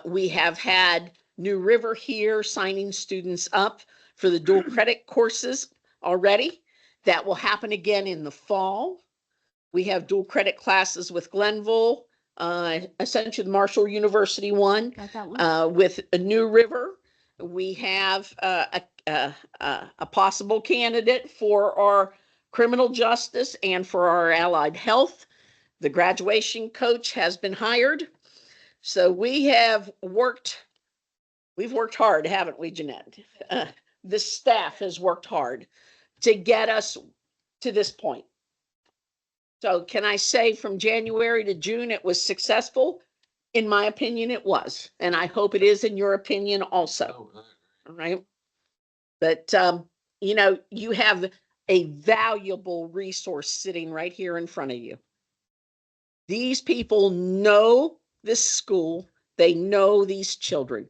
We have had New River here signing students up for the dual credit courses already. That will happen again in the fall. We have dual credit classes with Glenville, essentially Marshall University one, Got that one? with a New River. We have a possible candidate for our criminal justice and for our allied health. The graduation coach has been hired. So we've worked hard, haven't we, Jeanette? The staff has worked hard to get us to this point. So can I say from January to June, it was successful? In my opinion, it was, and I hope it is in your opinion also. All right. But, you have a valuable resource sitting right here in front of you. These people know this school, they know these children,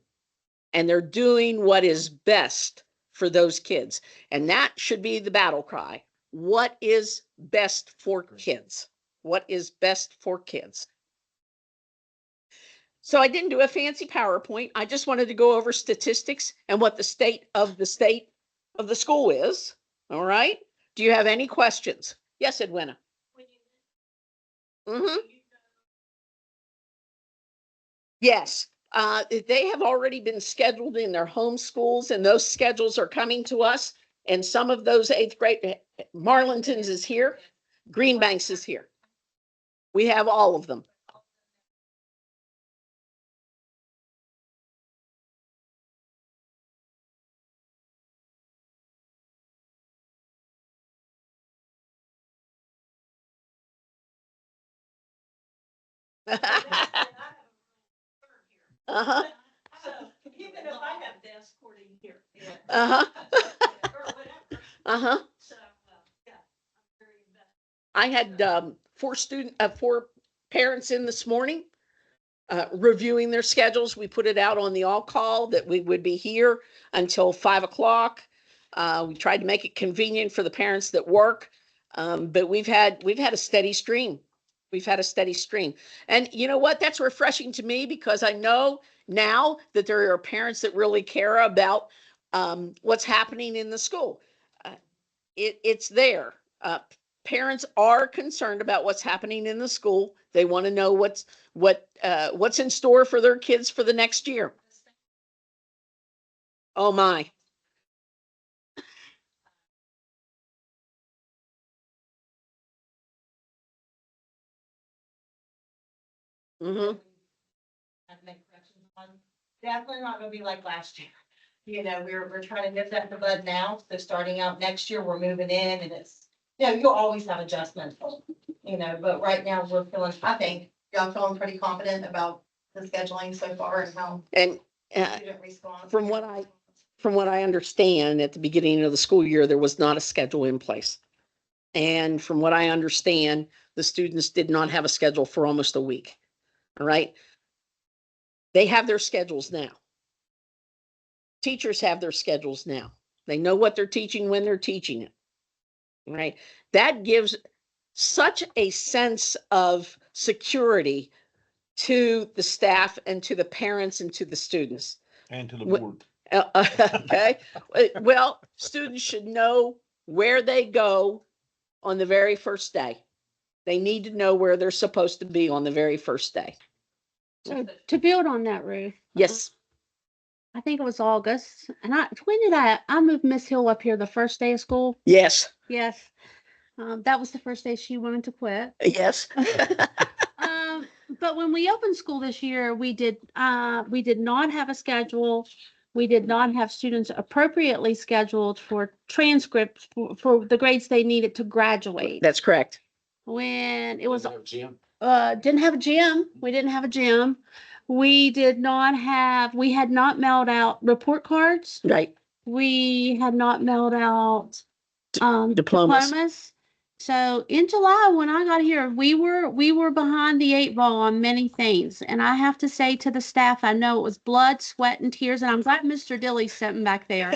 and they're doing what is best for those kids. And that should be the battle cry. What is best for kids? What is best for kids? So I didn't do a fancy PowerPoint. I just wanted to go over statistics and what the state of the school is. All right. Do you have any questions? Yes, Edwina. Mm-hmm. Yes, they have already been scheduled in their home schools, and those schedules are coming to us. And some of those 8th grade, Marlington's is here, Greenbanks is here. We have all of them. Uh-huh. So even if I have the escorting here. Uh-huh. Or whatever. Uh-huh. So, yeah, I'm very invested. I had 4 parents in this morning reviewing their schedules. We put it out on the all call that we would be here until 5 o'clock. We tried to make it convenient for the parents that work, but we've had a steady stream. We've had a steady stream. And you know what? That's refreshing to me because I know now that there are parents that really care about what's happening in the school. It's there. Parents are concerned about what's happening in the school. They want to know what's in store for their kids for the next year. Oh my. Mm-hmm. Have to make corrections on. Definitely not gonna be like last year. You know, we're trying to nip that in the bud now, so starting out next year, we're moving in and it's, you'll always have adjustments. But right now, we're feeling, I think, y'all feeling pretty confident about the scheduling so far and how And student response. from what I understand, at the beginning of the school year, there was not a schedule in place. And from what I understand, the students did not have a schedule for almost a week. All right. They have their schedules now. Teachers have their schedules now. They know what they're teaching when they're teaching it. Right. That gives such a sense of security to the staff and to the parents and to the students. And to the Wh- board. Okay. Well, students should know where they go on the very first day. They need to know where they're supposed to be on the very first day. So to build on that, Ruth. Yes. I think it was August. And when did I moved Miss Hill up here the first day of school? Yes. Yes. That was the first day she wanted to quit. Yes. But when we opened school this year, we did not have a schedule. We did not have students appropriately scheduled for transcripts for the grades they needed to graduate. That's correct. When it was Jim. didn't have a gym. We didn't have a gym. We had not mailed out report cards. Right. we had not mailed out Diplomas. diplomas. So in July, when I got here, we were behind the 8 ball on many things. And I have to say to the staff, I know it was blood, sweat, and tears, and I'm glad Mr. Dilly's sitting back there.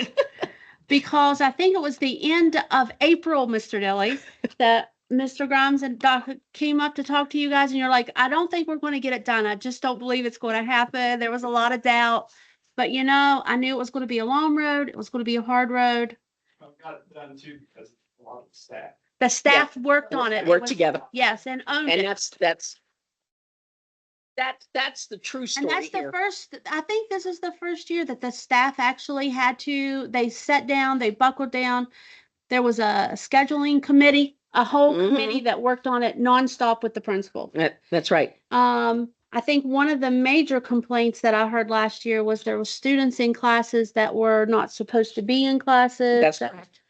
Because I think it was the end of April, Mr. Dilly, that Mr. Grimes and Doc came up to talk to you guys, and you're like, I don't think we're going to get it done. I just don't believe it's going to happen. There was a lot of doubt. But you know, I knew it was going to be a long road. It was going to be a hard road. I've got it done too because a lot of the staff. The staff worked on it. It Worked was- together. Yes, and owned And it. that's the true And story that's the here. first, I think this is the first year that the staff actually had to, they sat down, they buckled down. There was a scheduling committee, a whole Mhm. committee that worked on it nonstop with the principal. That's right. I think one of the major complaints that I heard last year was there were students in classes that were not supposed to be in classes. That's that- correct.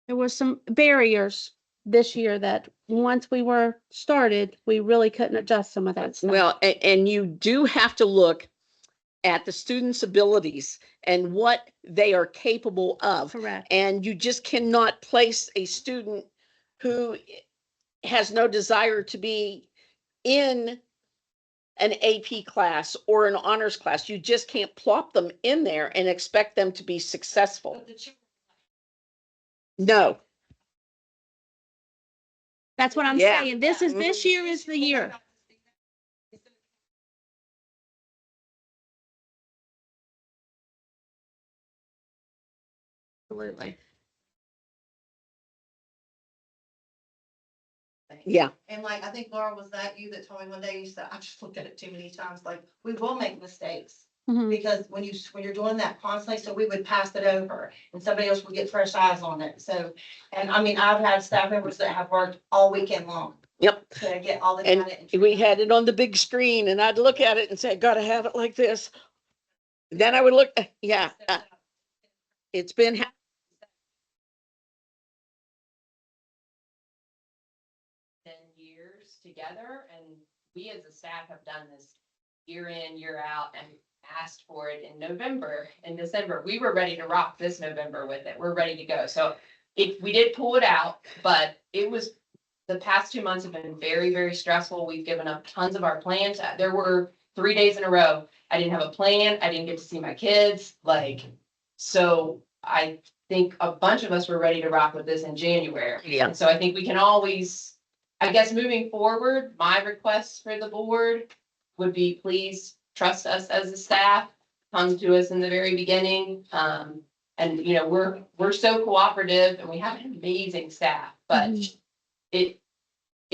There were some barriers this year that once we were started, we really couldn't adjust some of that stuff. Well, and you do have to look at the students' abilities and what they are capable of. Correct. And you just cannot place a student who has no desire to be in an AP class or an honors class. You just can't plop them in there and expect them to be successful. But the children No. That's what I'm Yeah. saying. This year is the year. Absolutely. Yeah. And like, I think Laura, was that you that told me one day, you said, I just looked at it too many times, like, we will make mistakes. Mhm. Because when you're doing that constantly, so we would pass it over and somebody else would get fresh eyes on it. So, and I mean, I've had staff members that have worked all weekend long Yep. to get all the And data. we had it on the big screen and I'd look at it and say, gotta have it like this. Then I would look, yeah, it's been, 10 years together, and we as a staff have done this year in, year out, and asked for it in November and December. We were ready to rock this November with it. We're ready to go. So we did pull it out, but the past 2 months have been very, very stressful. We've given up tons of our plans. There were 3 days in a row. I didn't have a plan. I didn't get to see my kids. So I think a bunch of us were ready to rock with this in January. yeah. And so I think we can always, I guess, moving forward, my request for the board would be, please trust us as a staff, come to us in the very beginning. And you know, we're so cooperative and we have an amazing staff, but it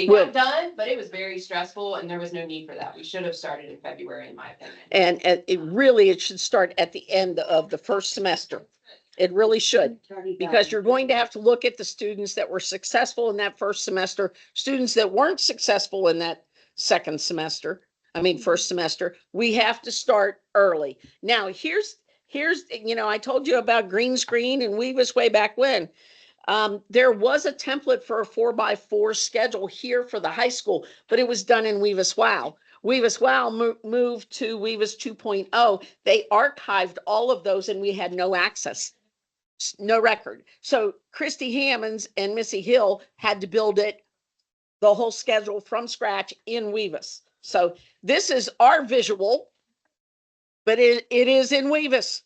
Well- got done, but it was very stressful and there was no need for that. We should have started in February, in my opinion. And it should start at the end of the first semester. It really should, because you're going to have to look at the students that were successful in that first semester, students that weren't successful in that first semester. We have to start early. Now, here's, I told you about green screen and Weavis way back when. There was a template for a 4x4 schedule here for the high school, but it was done in Weavis Wow. Weavis Wow moved to Weavis 2.0. They archived all of those and we had no access, no record. So Christy Hammonds and Missy Hill had to build the whole schedule from scratch in Weavis. So this is our visual, but it is in Weavis.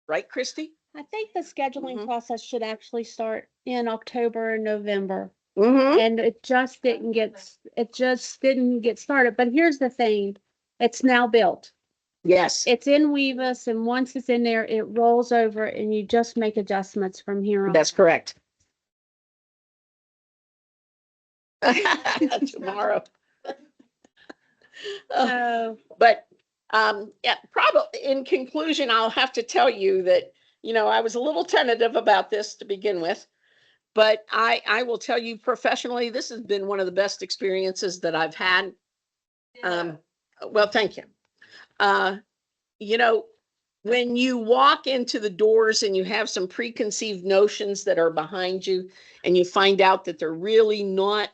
Right, Christy? I think the scheduling Mhm. process should actually start in October and November. Mm-hmm. And it just didn't get started. But here's the thing, it's now built. Yes. It's in Weavis, and once it's in there, it rolls over and you just make adjustments from here on. That's correct. Tomorrow. So, But, yeah, probably in conclusion, I'll have to tell you that, I was a little tentative about this to begin with. But I will tell you professionally, this has been one of the best experiences that I've had. Well, thank you. When you walk into the doors and you have some preconceived notions that are behind you and you find out that they're really not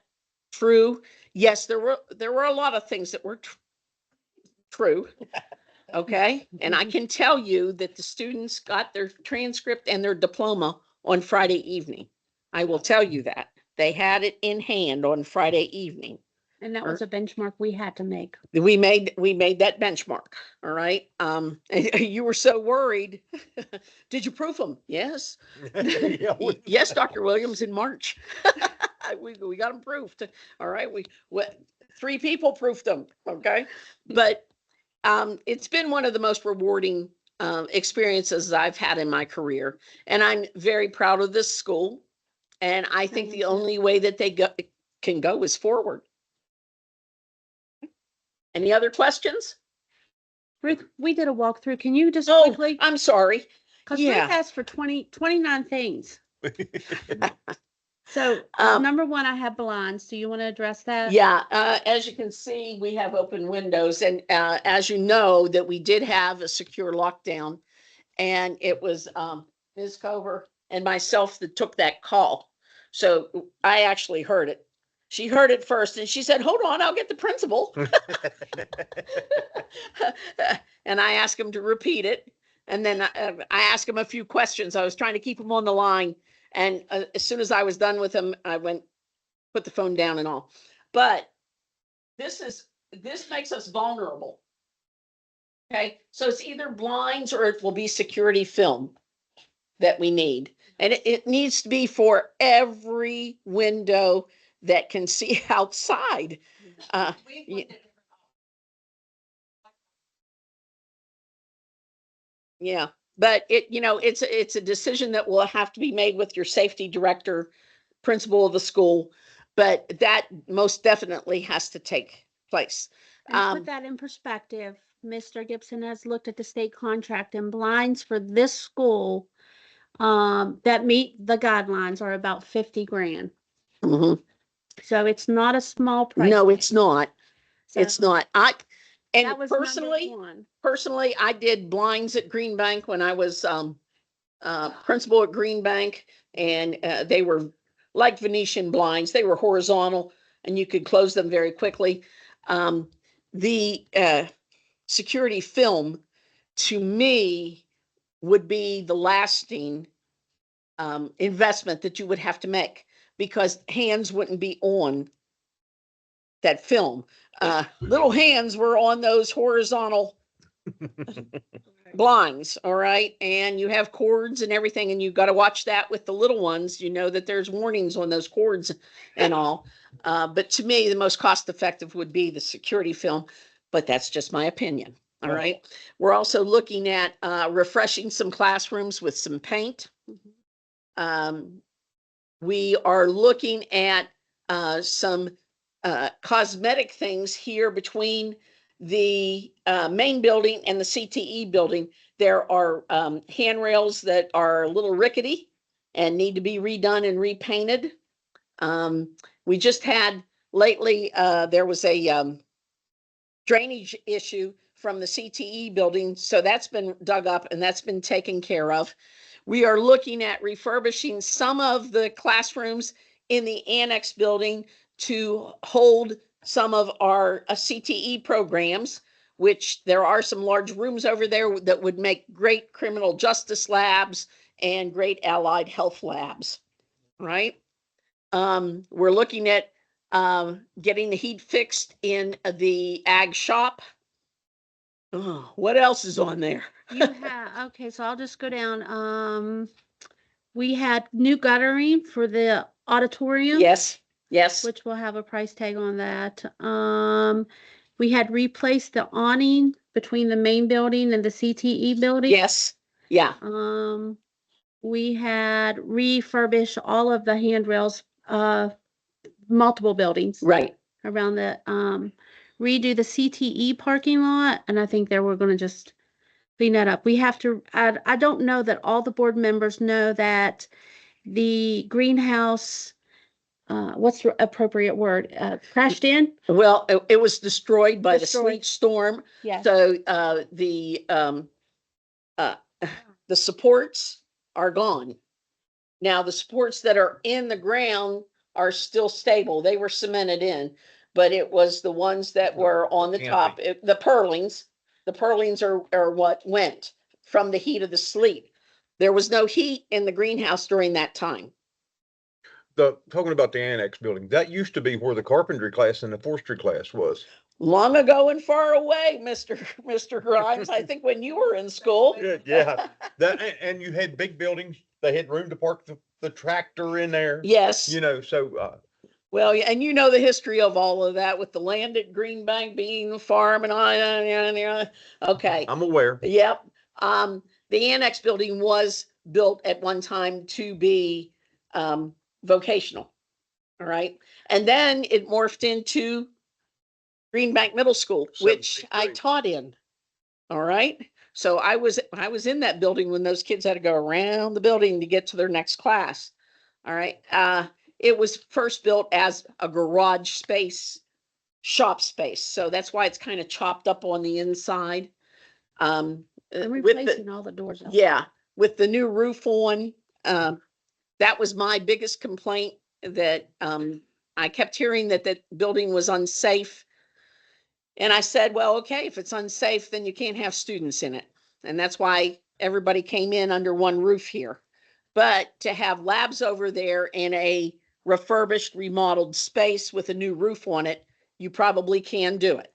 true. Yes, there were a lot of things that were true, Okay, and I can tell you that the students got their transcript and their diploma on Friday evening. I will tell you that. They had it in hand on Friday evening. And that was a benchmark we had to make. We made that benchmark, all right? You were so worried. Did you proof them? Yes. Yes, Dr. Williams, in March. We got them proofed. All right, we 3 people proofed them, okay? But it's been one of the most rewarding experiences I've had in my career. And I'm very proud of this school. And I think the only way that they can go is forward. Any other questions? Ruth, we did a walkthrough. Can you just Oh, quickly? I'm sorry. Because yeah. Ruth asked for 29 things. So Um, number one, I have blinds. Do you want to address that? Yeah, as you can see, we have open windows, and as you know, that we did have a secure lockdown, and it was Ms. Cover and myself that took that call. So I actually heard it. She heard it first, and she said, "Hold on, I'll get the principal." And I asked him to repeat it, and then I asked him a few questions. I was trying to keep him on the line, and as soon as I was done with him, I went. Put the phone down and all. But this makes us vulnerable. Okay, so it's either blinds or it will be security film that we need. And it needs to be for every window that can see outside. Yeah, but it's a decision that will have to be made with your safety director, principal of the school, but that most definitely has to take place. And put that in perspective, Mr. Gibson has looked at the state contract, and blinds for this school that meet the guidelines are about 50 grand. Mhm. So it's not a small price. No, it's not. So It's not. that was number Personally, one. I did blinds at Green Bank when I was principal at Green Bank, and they were like Venetian blinds. They were horizontal, and you could close them very quickly. The security film, to me, would be the lasting investment that you would have to make, because hands wouldn't be on that film. Little hands were on those horizontal blinds, all right? And you have cords and everything, and you've got to watch that with the little ones. You know that there's warnings on those cords and all. But to me, the most cost-effective would be the security film, but that's just my opinion, all right? We're also looking at refreshing some classrooms with some paint. We are looking at some cosmetic things here between the main building and the CTE building. There are handrails that are a little rickety and need to be redone and repainted. We just had lately, there was a drainage issue from the CTE building, so that's been dug up and that's been taken care of. We are looking at refurbishing some of the classrooms in the annex building to hold some of our CTE programs, which there are some large rooms over there that would make great criminal justice labs and great allied health labs, right? We're looking at getting the heat fixed in the ag shop. Oh, what else is on there? Okay, so I'll just go down. We had new guttering for the auditorium. Yes, which will have a price tag on that. We had replaced the awning between the main building and the CTE building. Yes, yeah. We had refurbished all of the handrails, multiple buildings. Right. Around the, redo the CTE parking lot, and I think we're gonna just clean that up. We have to, I don't know that all the board members know that the greenhouse, what's the appropriate word? Crashed in? Well, it was destroyed by the Destroyed. sleet storm. Yes. So the supports are gone. Now, the supports that are in the ground are still stable. They were cemented in, but it was the ones that were on the top, the purlings The purlins are what went from the heat of the sleet. There was no heat in the greenhouse during that time. Talking about the annex building, that used to be where the carpentry class and the forestry class was. Long ago and far away, Mr. Grimes, I think when you were in school. Yeah, and you had big buildings, they had room to park the tractor in there. Yes. You know, so, Well, yeah, and you know the history of all of that with the land at Green Bank being the farm and all. Okay. I'm aware. Yep. The annex building was built at one time to be vocational. All right. And then it morphed into Green Bank Middle School, which I 73. taught in. All right. So I was in that building when those kids had to go around the building to get to their next class. All right. It was first built as a garage space, shop space. So that's why it's kind of chopped up on the inside. I'm With replacing all the doors. out. yeah, with the new roof on, that was my biggest complaint, that I kept hearing that that building was unsafe. And I said, well, okay, if it's unsafe, then you can't have students in it. And that's why everybody came in under one roof here. But to have labs over there in a refurbished, remodeled space with a new roof on it, you probably can do it.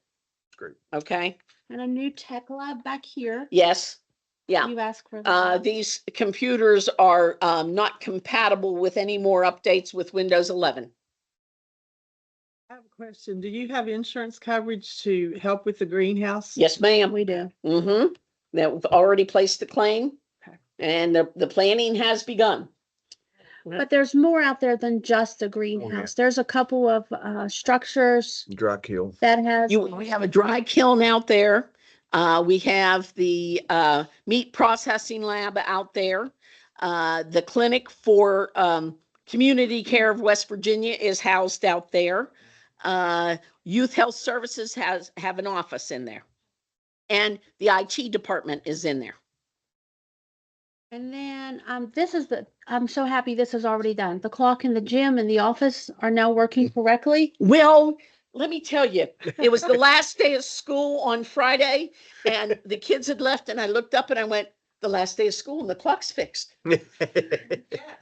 Great. Okay? And a new tech lab back here. Yes. Yeah. You asked for that. These computers are not compatible with any more updates with Windows 11. I have a question. Do you have insurance coverage to help with the greenhouse? Yes, ma'am. We do. Mm-hmm. That we've already placed the claim, Okay. and the planning has begun. But there's more out there than just a greenhouse. There's a couple of structures Dry kill. that has. We have a dry kiln out there. We have the meat processing lab out there. The clinic for community care of West Virginia is housed out there. Youth Health Services have an office in there. And the IT department is in there. And then I'm so happy this is already done. The clock in the gym and the office are now working correctly. Well, let me tell you, it was the last day of school on Friday, and the kids had left, and I looked up and I went, the last day of school and the clock's fixed.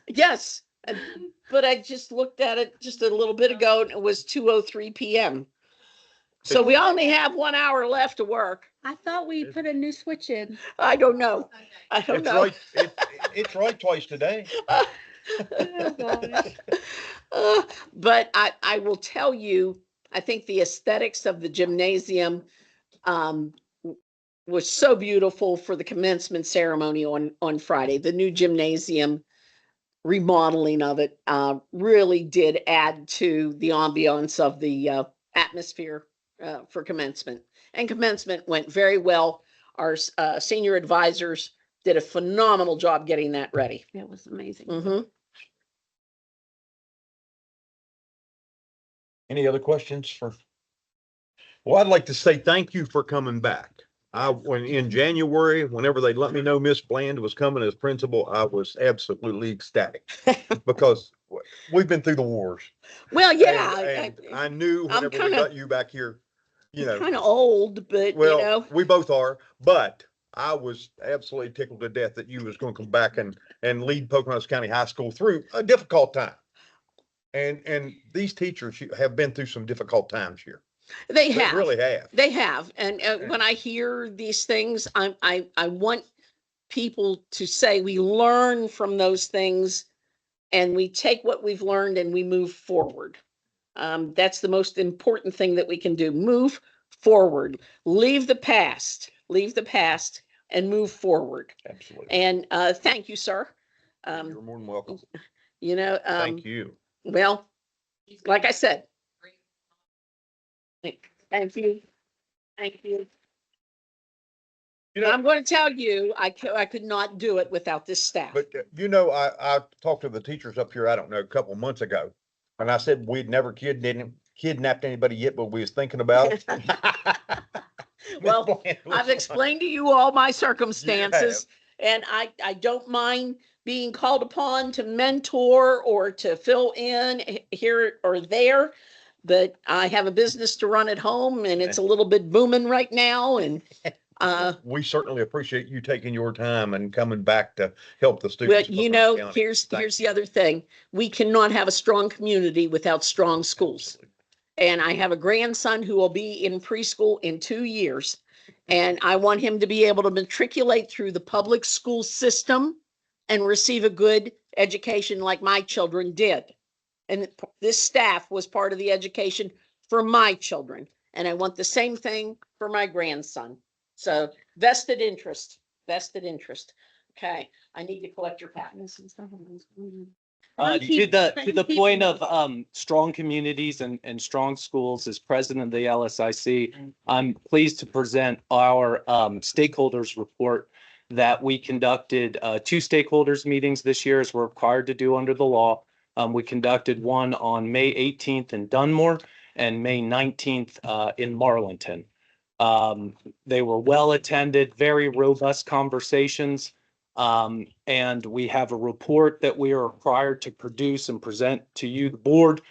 Yes. But I just looked at it just a little bit ago and it was 2:03 p.m. So we only have 1 hour left to work. I thought we put a new switch in. I don't know. I don't It's know. right, it's right twice today. Oh, gosh. But I will tell you, I think the aesthetics of the gymnasium was so beautiful for the commencement ceremony on Friday. The new gymnasium remodeling of it really did add to the ambiance of the atmosphere for commencement. And commencement went very well. Our senior advisors did a phenomenal job getting that ready. It was amazing. Mm-hmm. Any other questions for? Well, I'd like to say thank you for coming back. When in January, whenever they let me know Miss Bland was coming as principal, I was absolutely ecstatic because we've been through the wars. Well, yeah, And I knew I'm whenever we got you back here, you know, kind of old, but well, you know, we both are, but I was absolutely tickled to death that you was going to come back and lead Pocahontas County High School through a difficult time. And these teachers have been through some difficult times here. they have. Really have. They have. And when I hear these things, I want people to say we learn from those things and we take what we've learned and we move forward. That's the most important thing that we can do. Move forward. Leave the past and move forward. Absolutely. And thank you, sir. You're more than welcome. You know, Thank you. well, like I said, thank you. Thank you. You know, I'm going to tell you, I could not do it without this staff. but you know, I talked to the teachers up here, I don't know, a couple of months ago. And I said, we'd never kidnapped anybody yet, but we was thinking about it. Well, I've explained to you all my circumstances, and I don't mind being called upon to mentor or to fill in here or there. But I have a business to run at home and it's a little bit booming right now. And We certainly appreciate you taking your time and coming back to help the students. But you of know, Bucks County. here's Thank the other thing. We cannot have a strong community without strong schools. And I have a grandson who will be in preschool in 2 years. And I want him to be able to matriculate through the public school system and receive a good education like my children did. And this staff was part of the education for my children. And I want the same thing for my grandson. So vested interest, vested interest. Okay, I need to collect your patents. To the point of strong communities and strong schools, as president of the LSIC, I'm pleased to present our stakeholders report that we conducted 2 stakeholders meetings this year, as we're required to do under the law. We conducted one on May 18th in Dunmore and May 19th in Marlinton. They were well attended, very robust conversations. And we have a report that we are required to produce and present to you, the board.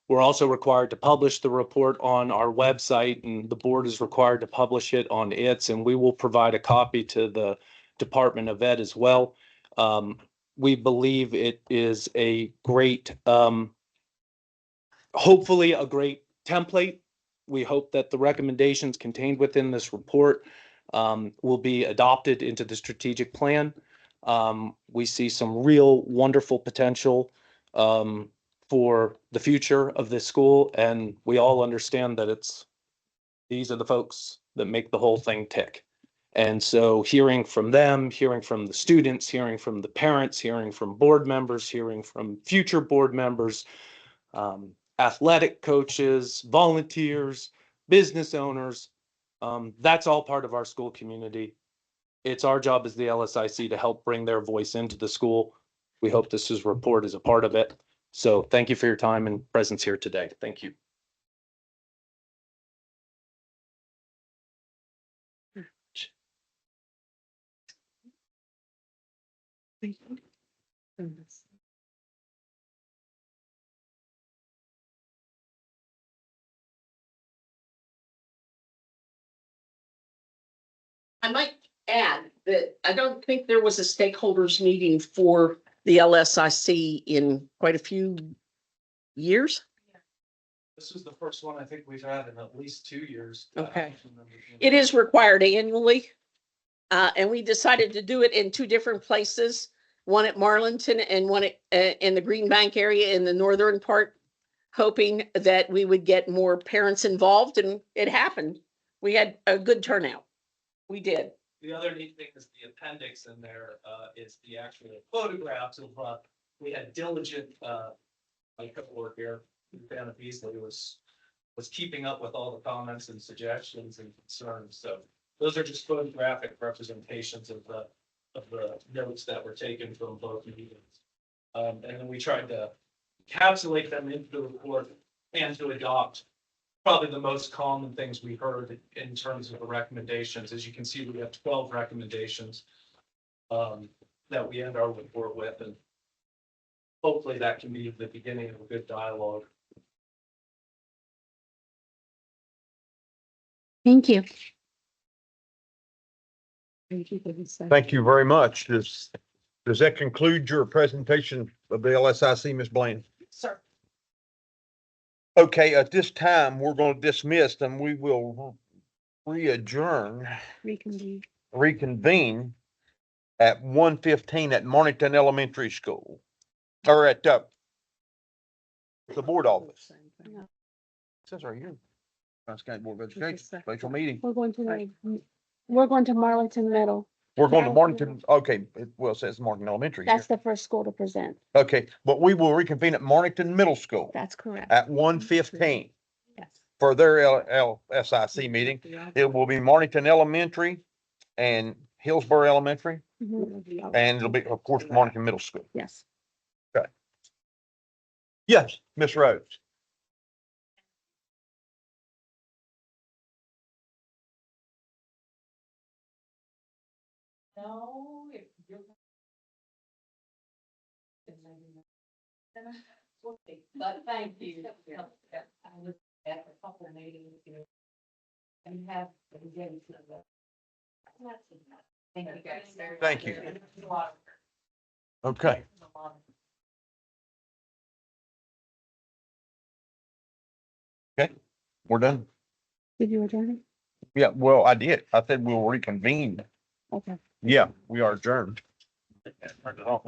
We're also required to publish the report on our website, and the board is required to publish it on its, and we will provide a copy to the Department of Ed as well. We believe it is a great, hopefully a great template. We hope that the recommendations contained within this report will be adopted into the strategic plan. We see some real wonderful potential for the future of this school, and we all understand that these are the folks that make the whole thing tick. And so hearing from them, hearing from the students, hearing from the parents, hearing from board members, hearing from future board members, athletic coaches, volunteers, business owners, that's all part of our school community. It's our job as the LSIC to help bring their voice into the school. We hope this report is a part of it. So thank you for your time and presence here today. Thank you. I might add that I don't think there was a stakeholders meeting for the LSIC in quite a few years. This is the first one I think we've had in at least 2 years. Okay. It is required annually. And we decided to do it in 2 different places, one at Marlinton and one in the Green Bank area in the northern part, hoping that we would get more parents involved, and it happened. We had a good turnout. We did. The other neat thing is the appendix in there is the actual photographs of, we had diligent, my coworker here, Dana Beasley was keeping up with all the comments and suggestions and concerns. So those are just photographic representations of the notes that were taken from both meetings. And then we tried to encapsulate them into the report and to adopt probably the most common things we heard in terms of the recommendations. As you can see, we have 12 recommendations that we end our report with, and hopefully that can be the beginning of a good dialogue. Thank you. Thank you very much. Does that conclude your presentation of the LSIC, Ms. Blaine? Sir. Okay, at this time, we're going to dismiss and we will reconvene at 1:15 at Mornington Elementary School, or at the board office. It says right here, Bucks County Board of Education, special meeting. We're going to Marlinton Middle. We're going to Mornington, okay, well, it says Mornington Elementary here. That's the first school to present. Okay, but we will reconvene at Mornington Middle School That's correct. at 1:15 Yes. for their LSIC meeting. It will be Mornington Elementary and Hillsborough Elementary, Mhm. and it'll be, of course, Mornington Middle School. Yes. Yes, Miss Rhodes. No, if you're. But thank you. I was at a couple of meetings, you know. have. Thank you guys. Thank you. Okay. Okay, we're done. Did you adjourn? Yeah, well, I did. I said we'll reconvene. Okay. Yeah, we are adjourned. Turn it off.